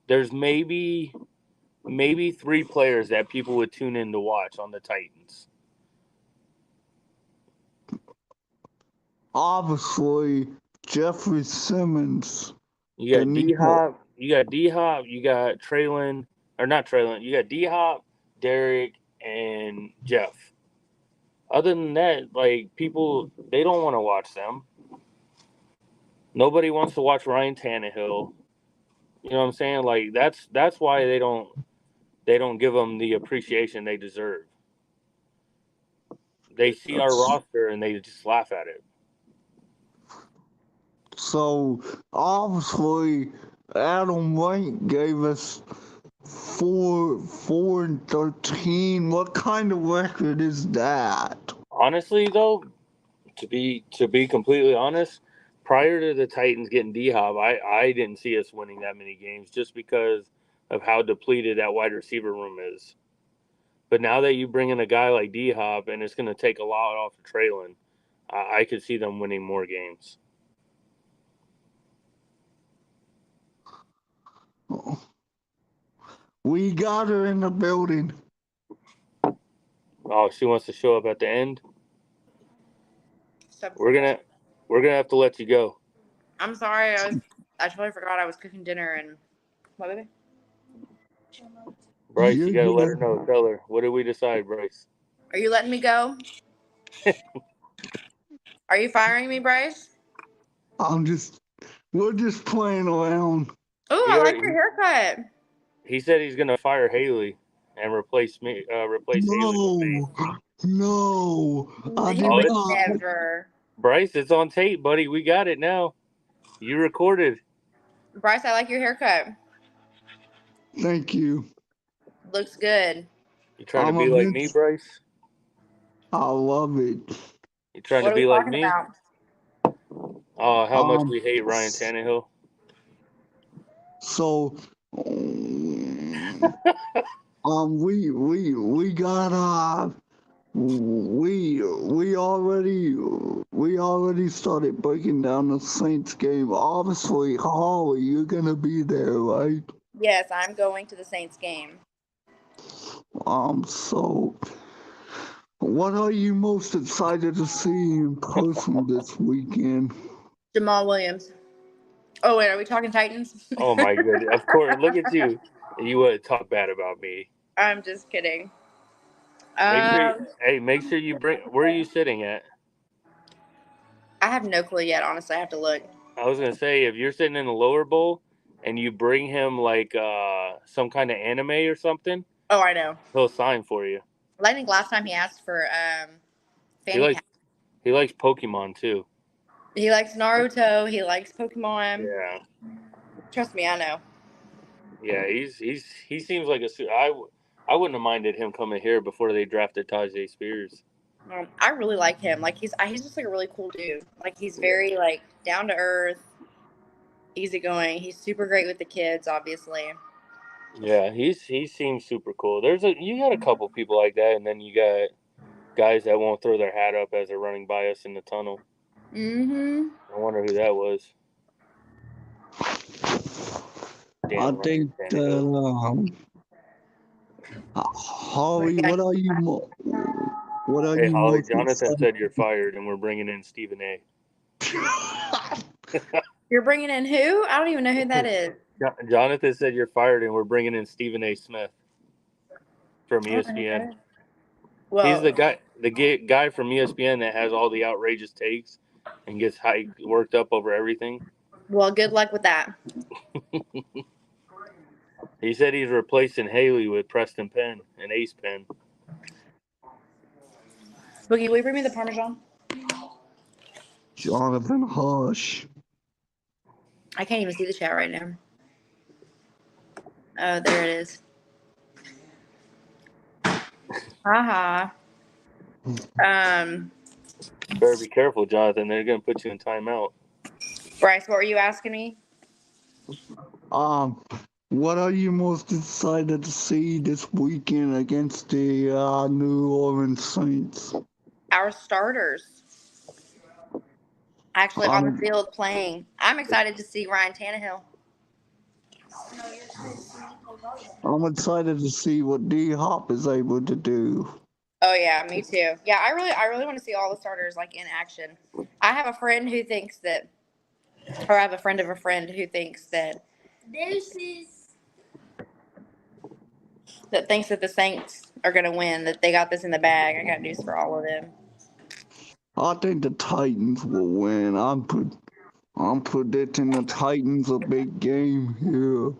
There's maybe three players that people would tune in to watch on the Titans. Obviously, Jeffrey Simmons. You got D Hop, you got Traylon, or not Traylon, you got D Hop, Derek, and Jeff. Other than that, like people, they don't want to watch them. Nobody wants to watch Ryan Tannehill. You know what I'm saying? Like that's why they don't give them the appreciation they deserve. They see our roster and they just laugh at it. So obviously, Adam White gave us 4-13. What kind of record is that? Honestly, though, to be completely honest, prior to the Titans getting D Hop, I didn't see us winning that many games just because of how depleted that wide receiver room is. But now that you bring in a guy like D Hop and it's going to take a lot off of Traylon, I could see them winning more games. We got her in the building. Oh, she wants to show up at the end. we're gonna have to let you go. I'm sorry. I totally forgot I was cooking dinner and what, baby? Bryce, You're you gotta let her good. know. Tell her. What did we decide, Bryce? Are you letting me go? Are you firing me, Bryce? We're just playing around. Oh, He I like already your haircut. he said he's gonna fire Haley and replace me. Replace Haley with me. No, I He did Oh, would it's not. never. Bryce. It's on tape, buddy. We got it now. You recorded. Bryce, I like your haircut. Thank you. Looks good. You trying to I'm a be like bit. me, Bryce? I love it. You trying What to are we be like talking me? about? Oh, how much Um, we hate Ryan Tannehill. so, we got we already started breaking down the Saints game. Obviously, Holly, you're gonna be there, right? Yes, I'm going to the Saints game. So what are you most excited to see in person this weekend? Jamal Williams. Oh, wait, are we talking Titans? Oh my goodness! Of course, look at you. You would talk bad about me. I'm just kidding. Make sure you bring. Where are you sitting at? I have no clue yet, honestly. I have to look. I was gonna say if you're sitting in the lower bowl and you bring him like some kind of anime or something, Oh, I know. he'll sign for you. I think last time he asked for He Fanny likes Pack. he likes Pokemon too. He likes Naruto. He likes Pokemon. Yeah, Trust me, I know. yeah. He seems like I wouldn't have minded him coming here before they drafted Tajay Spears. I really like him. Like he's just like a really cool dude. Like he's very like down to earth, easygoing. He's super great with the kids, obviously. Yeah, he seems super cool. You got a couple people like that, and then you got guys that won't throw their hat up as they're running by us in the tunnel. Mm-hmm. I wonder who that was. I think that Holly, what are you Hey Holly, most Jonathan excited? said you're fired, and we're bringing in Stephen A. You're bringing in who? I don't even know who that is. Jonathan said you're fired, and we're bringing in Stephen A. Smith from ESPN. Well, He's the guy from ESPN that has all the outrageous takes and gets worked up over everything. well, good luck with that. He said he's replacing Haley with Preston Penn and Ace Penn. Boogie, will you bring me the Parmesan? Jonathan Hush. I can't even see the chat right now. Oh, there it is. Haha. Better be careful, Jonathan. They're gonna put you in timeout. Bryce, what were you asking me? What are you most excited to see this weekend against the New Orleans Saints? Our starters actually on the field playing. I'm excited to see Ryan Tannehill. I'm excited to see what D Hop is able to do. Oh yeah, me too. Yeah, I really want to see all the starters like in action. I have a friend who thinks that, or I have a friend of a friend who thinks that thinks that the Saints are going to win. That they got this in the bag. I got news for all of them. I think the Titans will win. I'm predicting the Titans a big game here.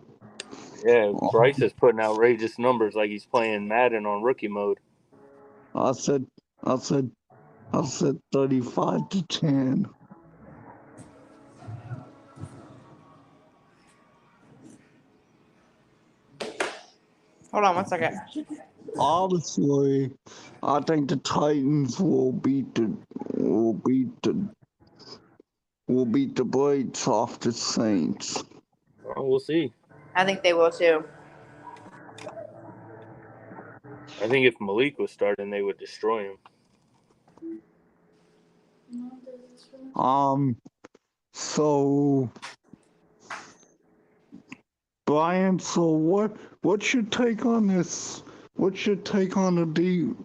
Yeah, Bryce is putting outrageous numbers like he's playing Madden on rookie mode. I said 35-10. Hold on one second. Obviously, I think the Titans will beat the brakes off the Saints. Oh, we'll see. I think they will too. I think if Malik was starting, they would destroy him. So Brian, so what's your take on this? What's your take on the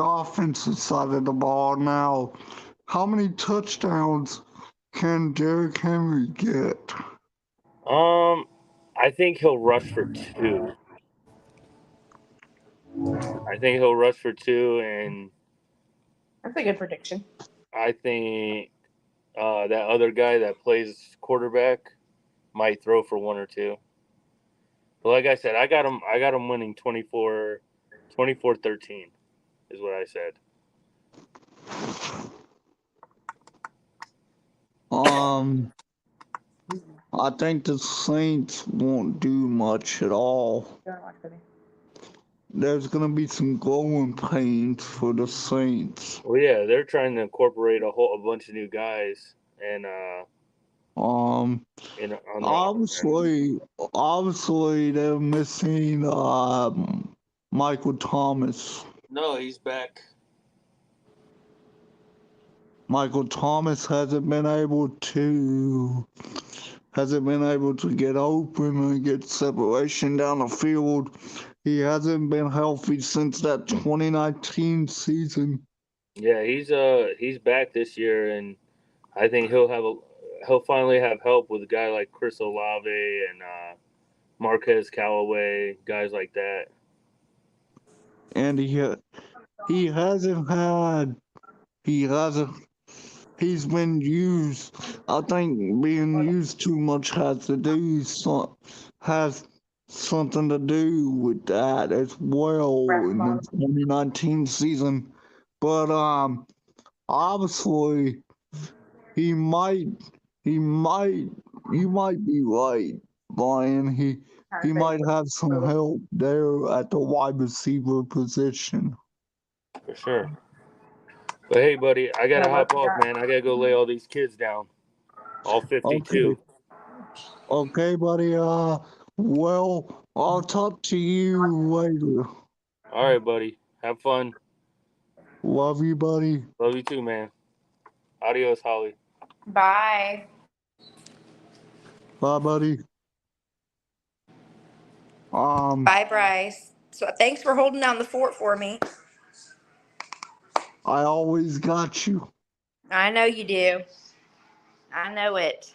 offensive side of the ball now? how many touchdowns can Derrick Henry get? I think he'll rush for 2. I think he'll rush for 2, and That's a good prediction. I think that other guy that plays quarterback might throw for 1 or 2. But like I said, I got him. I got him winning 24-13 is what I said. I think the Saints won't do much at all. There's gonna be some growing pains for the Saints. Well, yeah, they're trying to incorporate a bunch of new guys, and on obviously they're missing Michael Thomas. No, he's back. Michael Thomas hasn't been able to get open and get separation down the field. He hasn't been healthy since that 2019 season. Yeah, he's back this year, and I think he'll finally have help with a guy like Chris Olave and Marquez Callaway, guys like that. And he's been used. I think being used too much has something to do with that as well in the 2019 season. But obviously you might be right, Brian. He might have some help there at the wide receiver position. For sure. But hey, buddy, I gotta hop off, man. I gotta go lay all these kids down. All 52. Okay, buddy. Well, I'll talk to you later. All right, buddy. Have fun. Love you, buddy. Love you too, man. Adios, Holly. Bye. Bye, buddy. Bye, Bryce. So thanks for holding down the fort for me. I always got you. I know you do. I know it.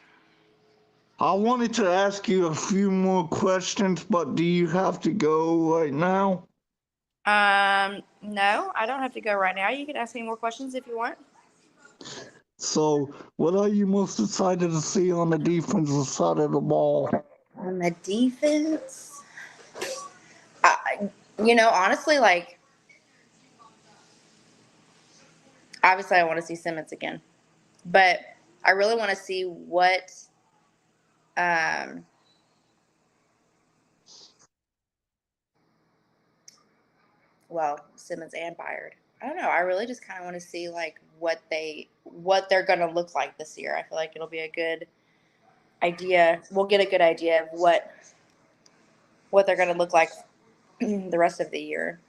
I wanted to ask you a few more questions, but do you have to go right now? No, I don't have to go right now. You can ask me more questions if you want. So, what are you most excited to see on the defensive side of the ball? On the defense, honestly, like, obviously I want to see Simmons again, but I really want to see what, Simmons and Byard. I don't know. I really just kind of want to see like what they're going to look like this year. I feel like it'll be a good idea. We'll get a good idea of what they're going to look like the rest of the year.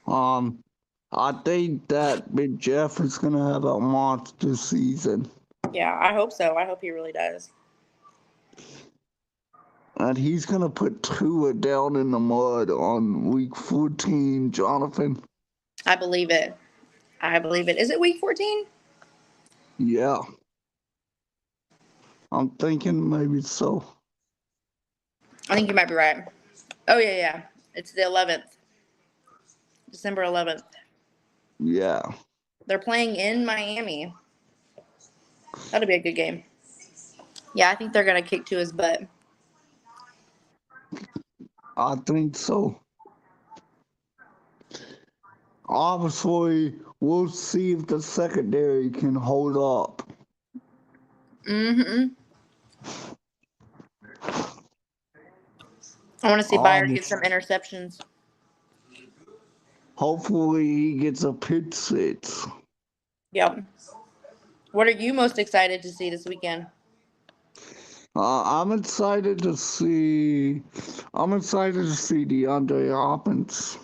I think that Big Jeff is gonna have a monster season. Yeah, I hope so. I hope he really does. And he's gonna put Tua down in the mud on week 14, Jonathan. I believe it. Is it week 14? Yeah. I'm thinking maybe so. I think you might be right. Oh, yeah. It's the 11th. December 11th. Yeah. They're playing in Miami. That'll be a good game. Yeah, I think they're going to kick to his butt. I think so. Obviously, we'll see if the secondary can hold up. Mm-hmm. I want to see Byard get some interceptions. Hopefully, he gets a pick six. Yep. What are you most excited to see this weekend? I'm excited to see DeAndre Hopkins.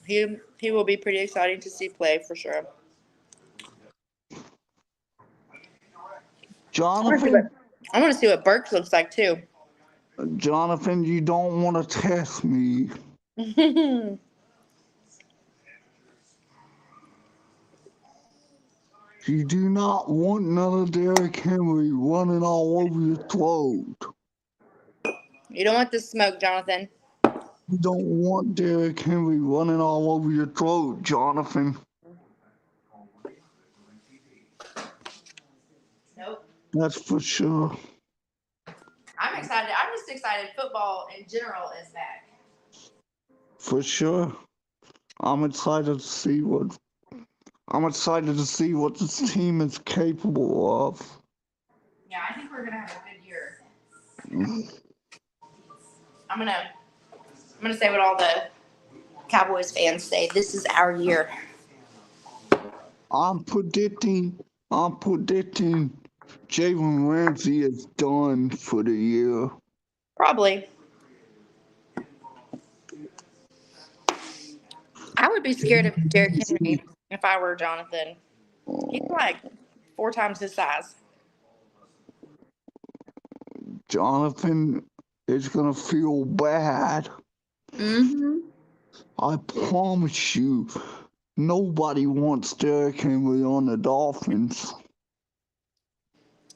He will be pretty exciting to see play for sure. Jonathan, I want to see what Burks looks like too. Jonathan, you don't want to test me. You do not want another Derrick Henry running all over your throat. You don't want the smoke, Jonathan. You don't want Derrick Henry running all over your throat, Jonathan. Nope. That's for sure. I'm excited. I'm just excited football in general is back. For sure. I'm excited to see what this team is capable of. Yeah, I think we're gonna have a good year. I'm gonna say what all the Cowboys fans say. This is our year. I'm predicting Jalen Ramsey is done for the year. Probably. I would be scared of Derrick Henry if I were Jonathan. He's like 4 times his size. Jonathan is gonna feel bad. Mm-hmm. I promise you, nobody wants Derrick Henry on the Dolphins.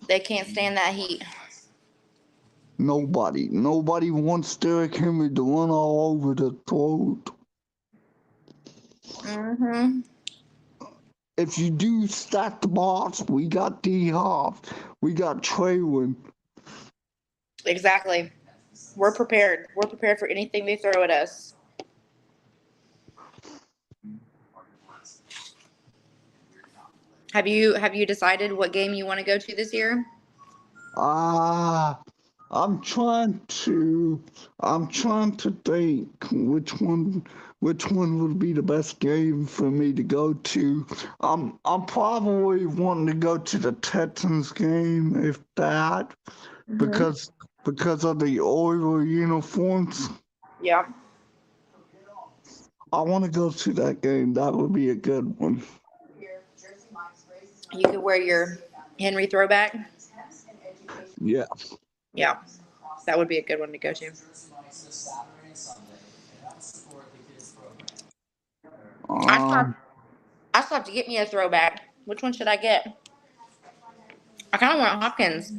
They can't stand that heat. Nobody wants Derrick Henry to run all over the throat. Mm-hmm. If you do stack the box, we got D Hop, we got Traylon. Exactly. We're prepared. We're prepared for anything they throw at us. Have you decided what game you want to go to this year? I'm trying to think which one would be the best game for me to go to. I'm probably wanting to go to the Texans game, if that, because of the Oiler uniforms. Yeah. I want to go to that game. That would be a good one. You could wear your Henry throwback. Yeah. Yeah. That would be a good one to go to. I still have to get me a throwback. Which one should I get? I kind of want Hopkins.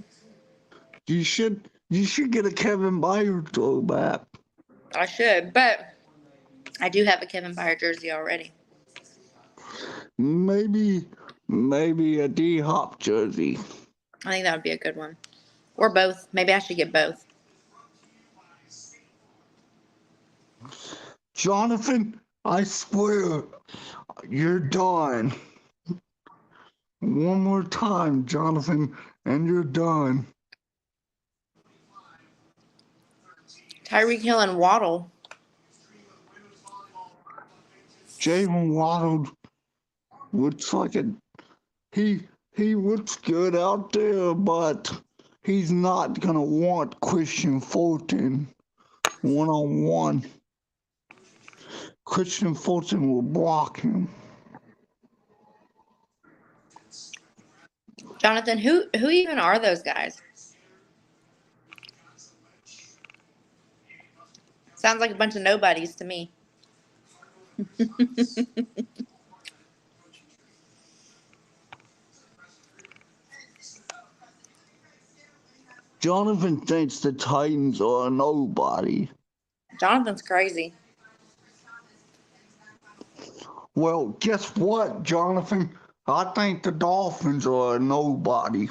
You should get a Kevin Byard throwback. I should, but I do have a Kevin Byard jersey already. Maybe a D Hop jersey. I think that would be a good one. Or both. Maybe I should get both. Jonathan, I swear, you're done. One more time, Jonathan, and you're done. Tyreek Hill and Waddle. Jalen Waddle looks like he looks good out there, but he's not gonna want Christian Fulton one-on-one. Christian Fulton will block him. Jonathan, who even are those guys? Sounds like a bunch of nobodies to me. Jonathan thinks the Titans are a nobody. Jonathan's crazy. Well, guess what, Jonathan? I think the Dolphins are a nobody.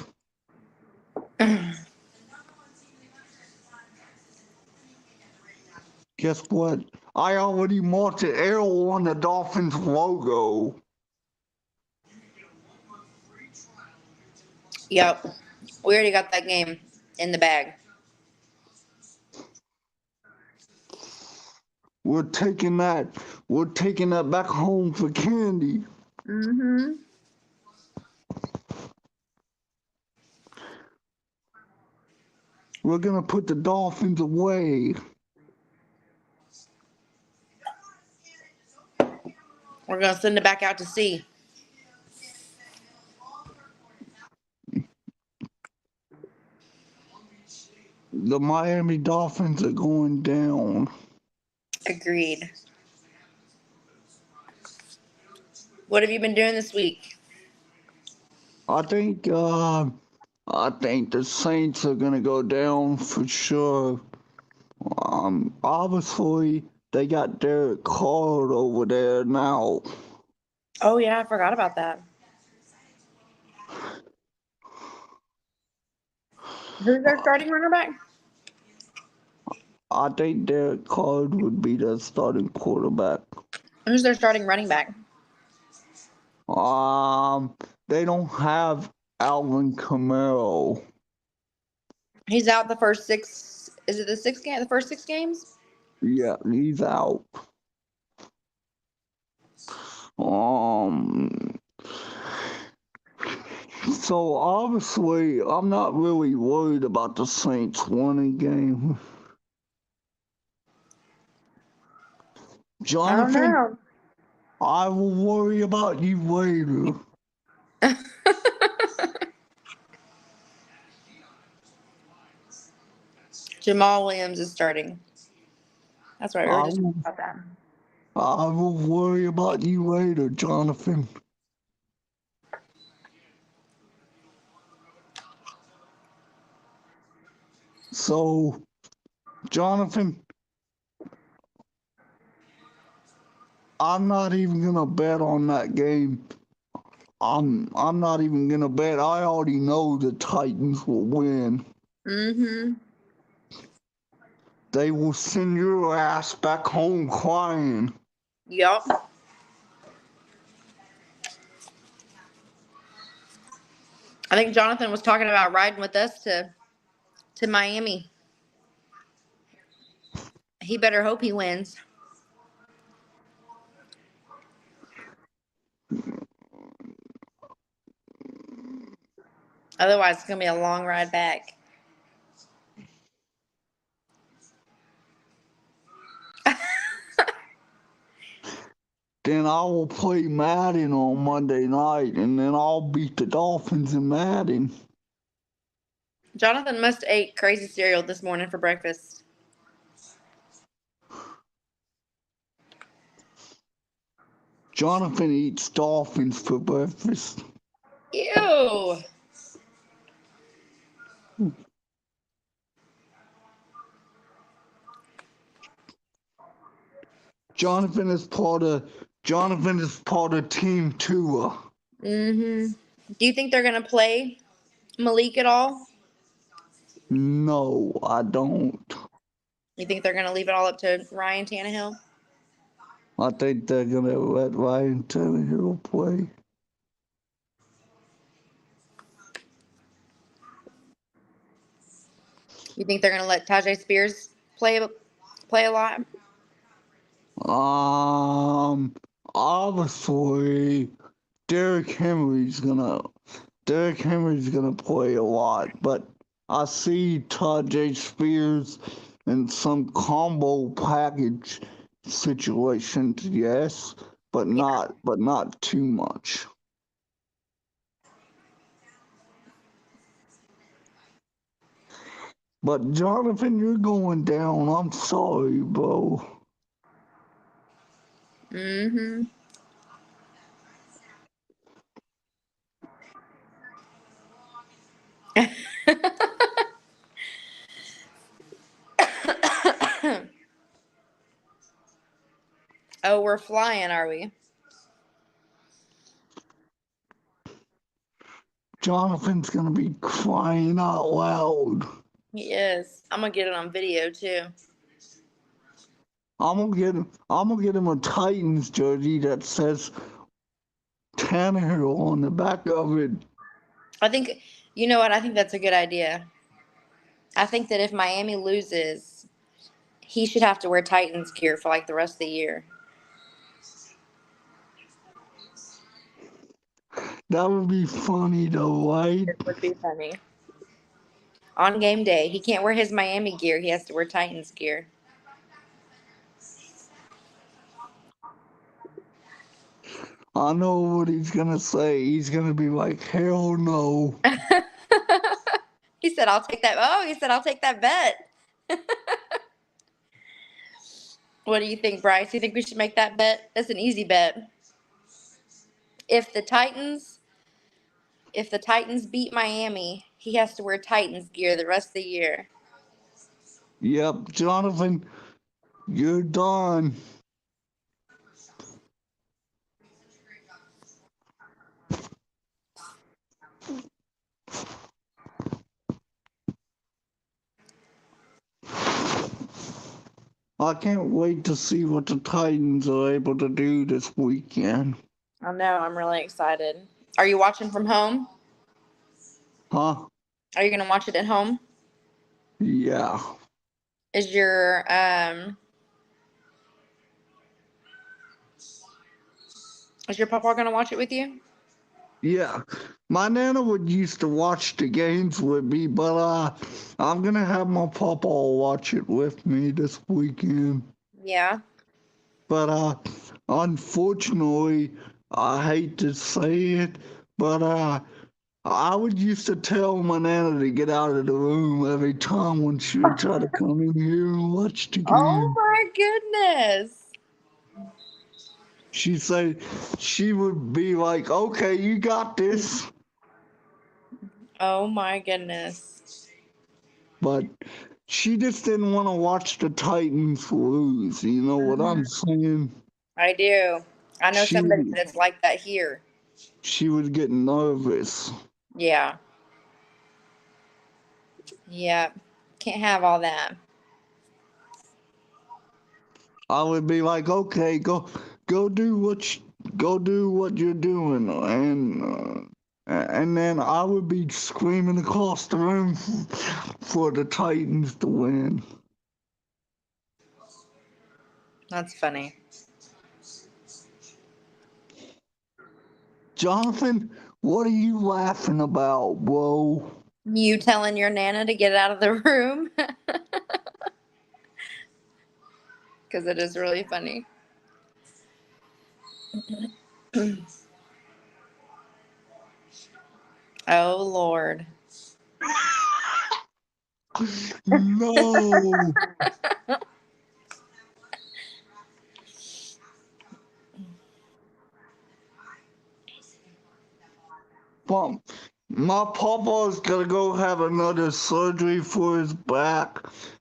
Guess what? I already marked the arrow on the Dolphins logo. Yep. We already got that game in the bag. We're taking that back home for candy. Mm-hmm. We're gonna put the Dolphins away. We're gonna send it back out to sea. The Miami Dolphins are going down. Agreed. What have you been doing this week? I think the Saints are gonna go down for sure. Obviously they got Derek Carr over there now. Oh yeah, I forgot about that. Who's their starting running back? I think Derek Carr would be the starting quarterback. Who's their starting running back? They don't have Alvin Kamara. He's out the first 6. Is it the 6 game? The first 6 games? Yeah, he's out. Um, so obviously, I'm not really worried about the Saints winning game. I don't Jonathan, know. I will worry about you later. Jamal Williams is starting. That's right. We were I just will, talking about that. I will worry about you later, Jonathan. So, Jonathan, I'm not even gonna bet on that game. I'm not even gonna bet. I already know the Titans will win. Mm-hmm. They will send your ass back home crying. Yup. I think Jonathan was talking about riding with us to Miami. He better hope he wins. Otherwise, it's gonna be a long ride back. Then I will play Madden on Monday night, and then I'll beat the Dolphins in Madden. Jonathan must ate crazy cereal this morning for breakfast. Jonathan eats Dolphins for breakfast. Ew. Jonathan is part of Team Tua. Mm-hmm. Do you think they're gonna play Malik at all? No, I don't. You think they're gonna leave it all up to Ryan Tannehill? I think they're gonna let Ryan Tannehill play. You think they're gonna let Tajay Spears play a lot? Obviously, Derrick Henry's gonna play a lot, but I see Tajay Spears in some combo package situations, yes, but not too much. But Jonathan, you're going down. I'm sorry, bro. Mm-hmm. Oh, we're flying, are we? Jonathan's gonna be crying out loud. He is. I'm gonna get it on video too. I'm gonna get him a Titans jersey that says Tannehill on the back of it. I think, you know what? I think that's a good idea. I think that if Miami loses, he should have to wear Titans gear for like the rest of the year. That would be funny though, right? It would be funny. On game day, he can't wear his Miami gear. He has to wear Titans gear. I know what he's gonna say. He's gonna be like, hell no. He said, I'll take that. Oh, he said, I'll take that bet. What do you think, Bryce? You think we should make that bet? That's an easy bet. If the Titans if the Titans beat Miami, he has to wear Titans gear the rest of the year. Yep, Jonathan, you're done. I can't wait to see what the Titans are able to do this weekend. I know, I'm really excited. Are you watching from home? Huh? Are you going to watch it at home? Yeah. Is your papa going to watch it with you? Yeah. My nana would used to watch the games with me, but I'm gonna have my papa watch it with me this weekend. Yeah. But unfortunately, I hate to say it, but I would used to tell my nana to get out of the room every time when she would try to come in here and watch the Oh game. my goodness. She'd say, she would be like, okay, you got this. Oh my goodness. But she just didn't want to watch the Titans lose. You know what I'm saying? I do. I know She somebody would, that's like that here. she would get nervous. Yeah. Yeah. Can't have all that. I would be like, okay, go do go do what you're doing, and then I would be screaming across the room for the Titans to win. That's funny. Jonathan, what are you laughing about, bro? You telling your Nana to get out of the room? Because it is really funny. Oh, Lord. No. Pop, my papa's gonna go have another surgery for his back.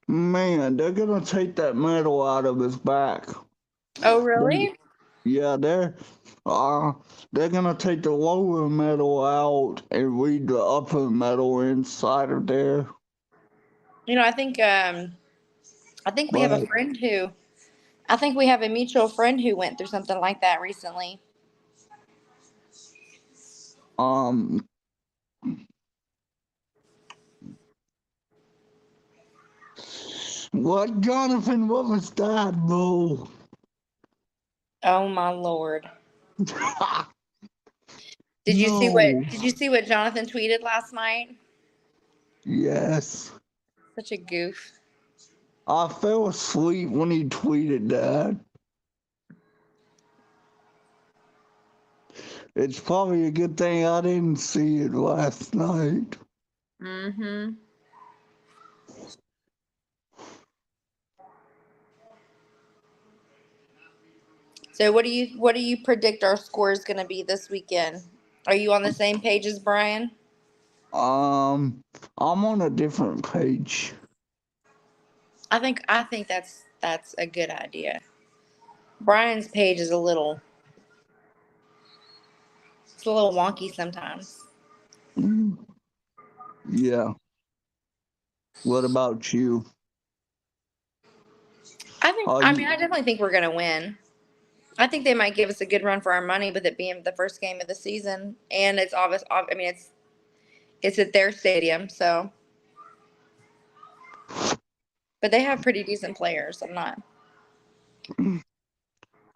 Man, they're gonna take that metal out of his back. Oh, really? Yeah, uh they're gonna take the lower metal out and read the upper metal inside of there. I think we have a But friend who I think we have a mutual friend who went through something like that recently. um what, Jonathan, what was that, bro? Oh my Lord. No. Did you see what Jonathan tweeted last night? Yes. Such a goof. I fell asleep when he tweeted that. It's probably a good thing I didn't see it last night. Mm-hmm. So what do you predict our score is going to be this weekend? Are you on the same page as Brian? I'm on a different page. I think that's a good idea. Brian's page is it's a little wonky sometimes. Yeah. What about you? Are I you mean, I definitely think we're going to win. I think they might give us a good run for our money with it being the first game of the season, and it's obvious. I mean, it's at their stadium, so. But they have pretty decent players. I'm not.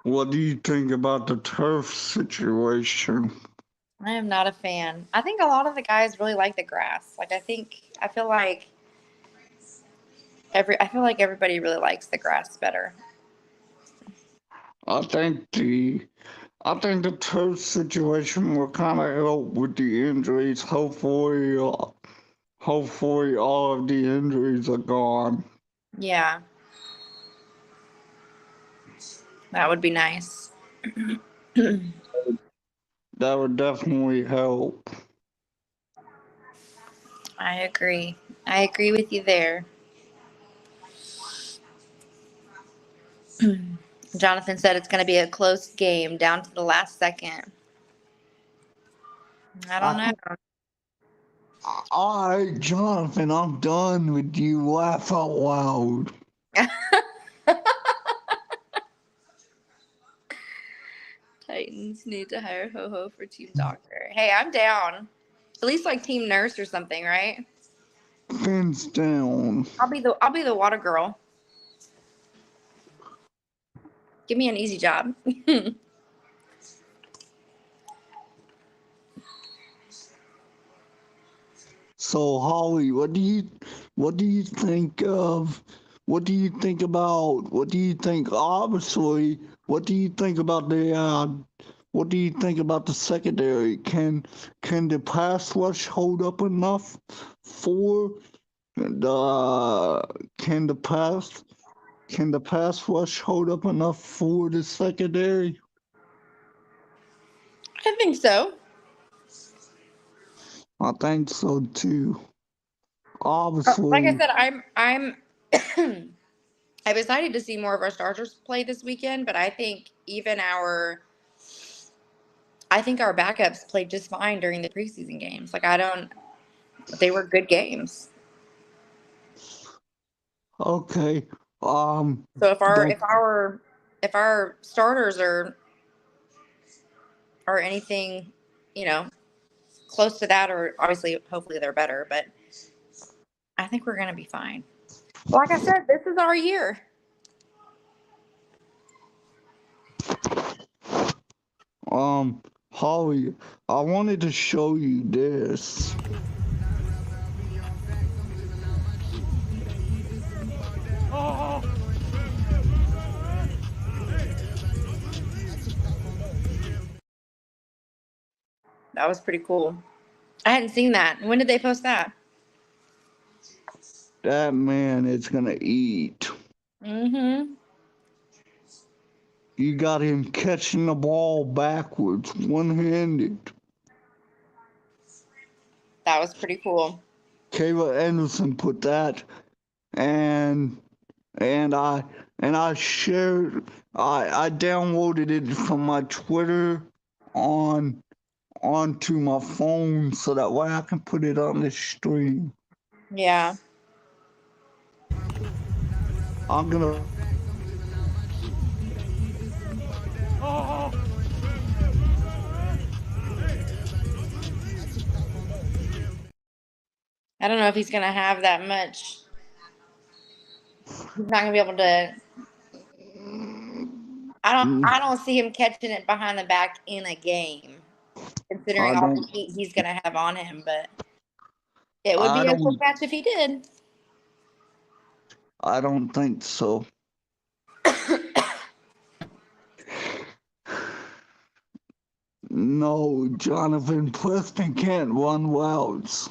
what do you think about the turf situation? I am not a fan. I think a lot of the guys really like the grass. Like I feel like everybody really likes the grass better. I think the turf situation will kind of help with the injuries. Hopefully all of the injuries are gone. Yeah, that would be nice. That would definitely help. I agree. I agree with you there. Jonathan said it's going to be a close game down to the last second. I don't know. All right, Jonathan, I'm done with you. Laugh out loud. Titans need to hire Ho-Ho for team doctor. Hey, I'm down. At least like team nurse or something, right? Fins down. I'll be the water girl. Give me an easy job. So, Holly, what do you think of? What do you think about? What do you think? Obviously, what do you think about the? What do you think about the secondary? Can the pass rush hold up enough for the? Can the pass rush hold up enough for the secondary? I think so. I think so too. Like I Obviously, said, I'm I'm excited to see more of our starters play this weekend, but I think our backups played just fine during the preseason games. Like they were good games. okay. So if our starters are anything, close to that, or obviously hopefully they're better, but I think we're gonna be fine. Like I said, this is our year. Holly, I wanted to show you this. That was pretty cool. I hadn't seen that. When did they post that? That man is gonna eat. Mm-hmm. You got him catching the ball backwards, one-handed. That was pretty cool. Kayla Anderson put that, and I shared. I downloaded it from my Twitter onto my phone so that way I can put it on the stream. Yeah. I'm gonna. I don't know if he's gonna have that much. He's not gonna be able to. I don't see him catching it behind the back in a game, considering I all the don't. heat he's gonna have on him. But it would I be a cool don't. catch if he did. I don't think so. No, Jonathan Preston can't run routes.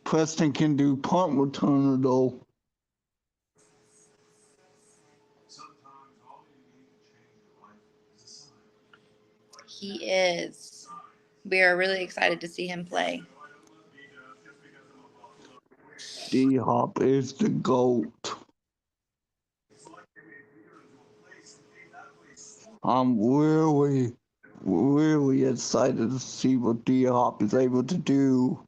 Preston can do punt returner though. He is. We are really excited to see him play. D Hop is the GOAT. I'm really, really excited to see what D Hop is able to do.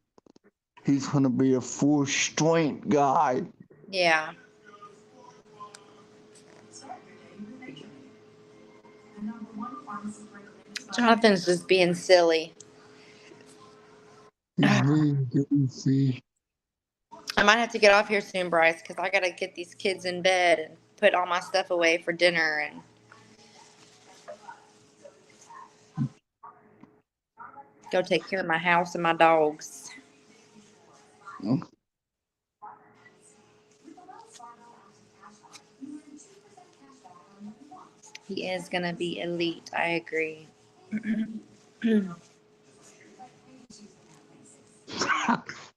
He's gonna be a full strength guy. Yeah. Jonathan's just being silly. He's being goofy. I might have to get off here soon, Bryce, because I gotta get these kids in bed and put all my stuff away for dinner and go take care of my house and my dogs. He is gonna be elite. I agree.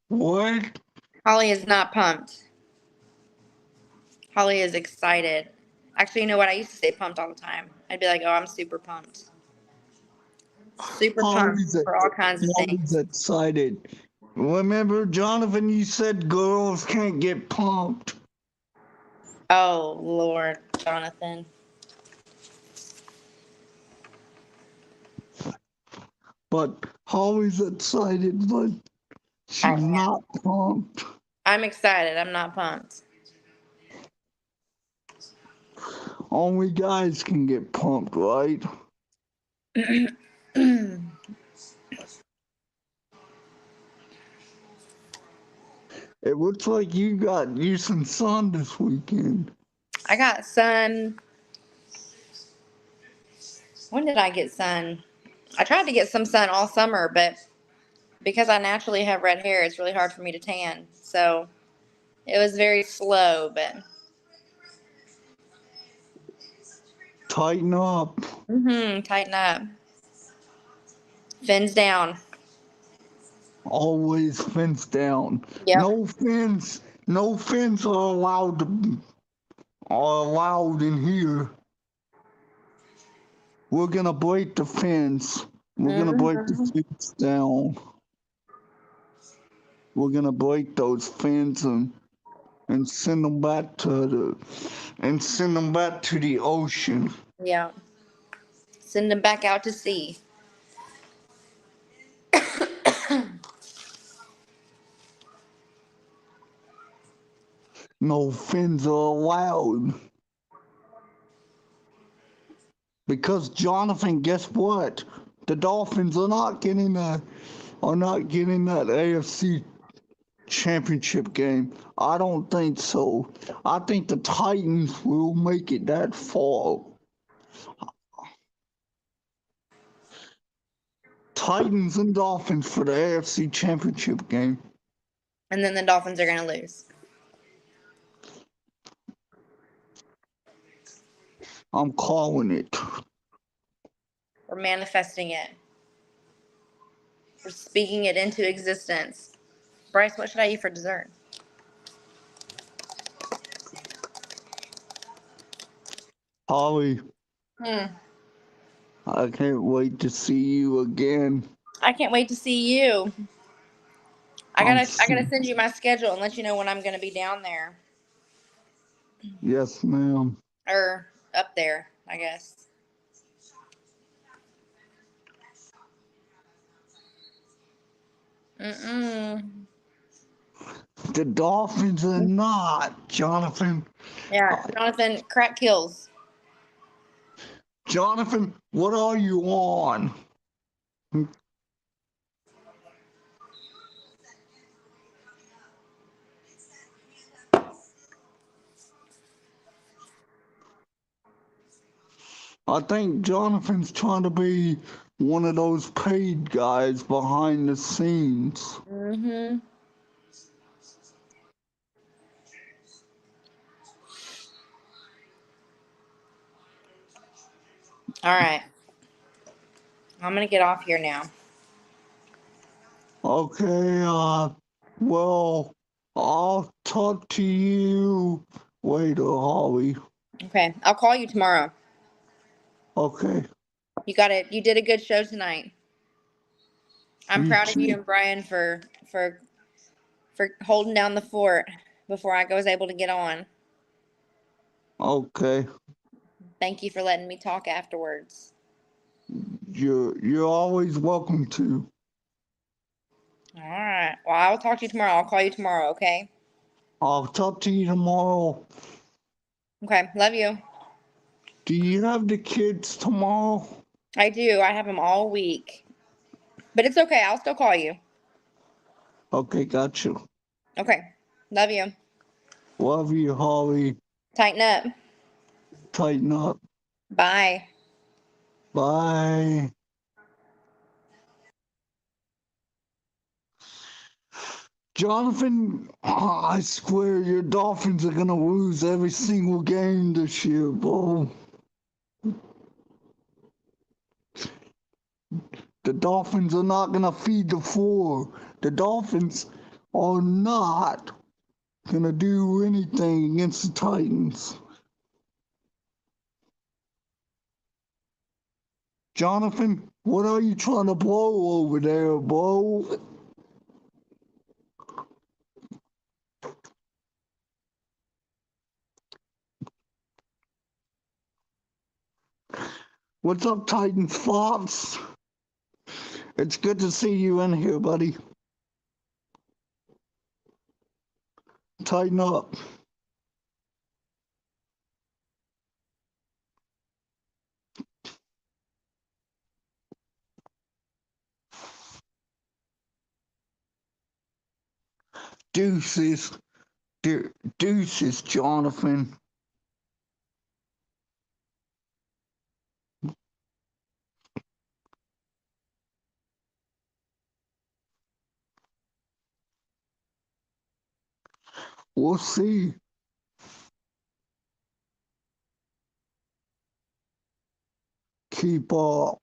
What? Holly is not pumped. Holly is excited. Actually, you know what? I used to say pumped all the time. I'd be like, oh, I'm super pumped. super pumped for all kinds of things. Always excited. Remember, Jonathan, you said girls can't get pumped. Oh Lord, Jonathan. But Holly's excited, but I she's am. not pumped. I'm excited. I'm not pumped. Only guys can get pumped, right? It looks like you got you some sun this weekend. I got sun. When did I get sun? I tried to get some sun all summer, but because I naturally have red hair, it's really hard for me to tan. So it was very slow, but Tighten up. tighten up. Fins down. Always fence down. Yep. No fins are allowed in here. We're gonna break the fence. We're gonna break the fence down. We're gonna break those fins and send them back to the ocean. Yeah. Send them back out to sea. No fins are allowed. Because Jonathan, guess what? The Dolphins are not getting that AFC championship game. I don't think so. I think the Titans will make it that far. Titans and Dolphins for the AFC championship game. And then the Dolphins are going to lose. I'm calling it. We're manifesting it. We're speaking it into existence. Bryce, what should I eat for dessert? Holly, I can't wait to see you again. I can't wait to see you. I gotta send you my schedule and let you know when I'm gonna be down there. Yes, ma'am. Or up there, I guess. The Dolphins are not, Jonathan. Yeah, Jonathan, crack kills. Jonathan, what are you on? I think Jonathan's trying to be one of those paid guys behind the scenes. All right. I'm gonna get off here now. Okay, well, I'll talk to you later, Holly. Okay, I'll call you tomorrow. Okay. You got it. You did a good show tonight. I'm proud of you and Brian for holding down the fort before I was able to get on. Okay. Thank you for letting me talk afterwards. You're always welcome to. All right. Well, I will talk to you tomorrow. I'll call you tomorrow, okay? I'll talk to you tomorrow. Okay. Love you. Do you have the kids tomorrow? I do. I have them all week. But it's okay. I'll still call you. Okay, got you. Okay. Love you. Love you, Holly. Tighten up. Tighten up. Bye. Bye. Jonathan, I swear your Dolphins are gonna lose every single game this year, bro. The Dolphins are not gonna feed the four. The Dolphins are not gonna do anything against the Titans. Jonathan, what are you trying to blow over there, bro? What's up, Titans Fox? It's good to see you in here, buddy. Tighten up. Deuces. Deuces, Jonathan. We'll see. Keep up.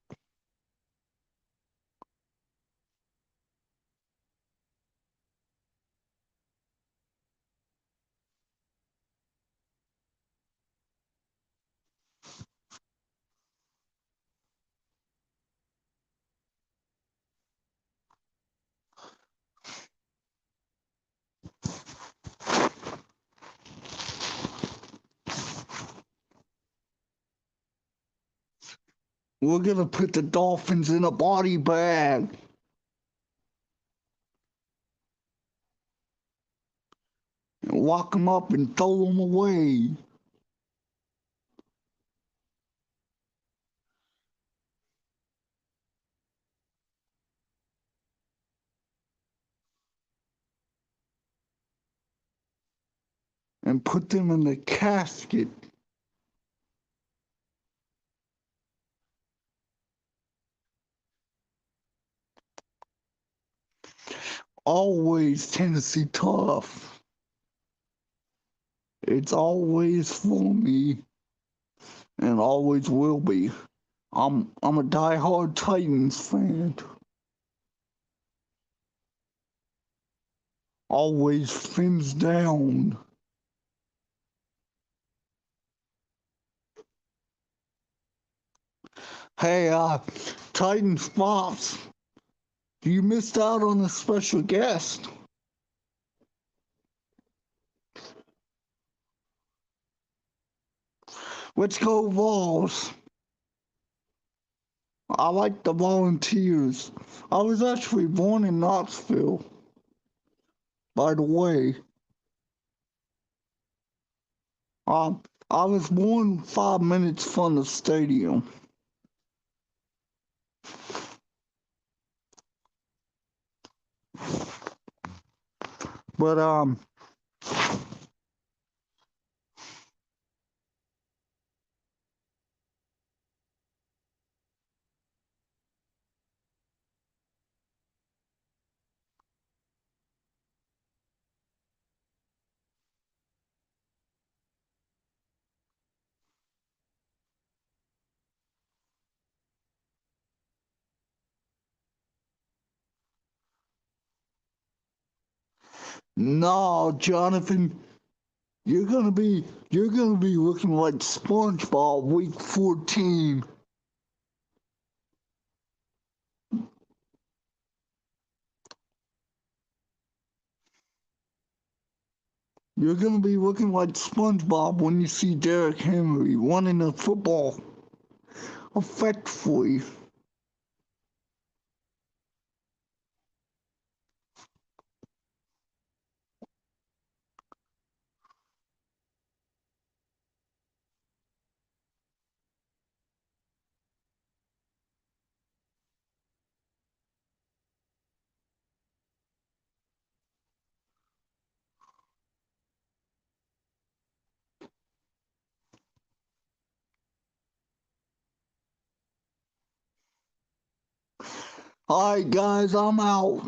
We're gonna put the Dolphins in a body bag. And lock them up and throw them away. And put them in the casket. Always Tennessee tough. It's always for me and always will be. I'm a diehard Titans fan. Always fins down. Hey, Titans Fox, you missed out on a special guest. Let's go Vols. I like the Volunteers. I was actually born in Knoxville, by the way. I was born 5 minutes from the stadium. But no, Jonathan, you're gonna be looking like SpongeBob week 14. You're gonna be looking like SpongeBob when you see Derrick Henry running the football effectively. All right, guys, I'm out.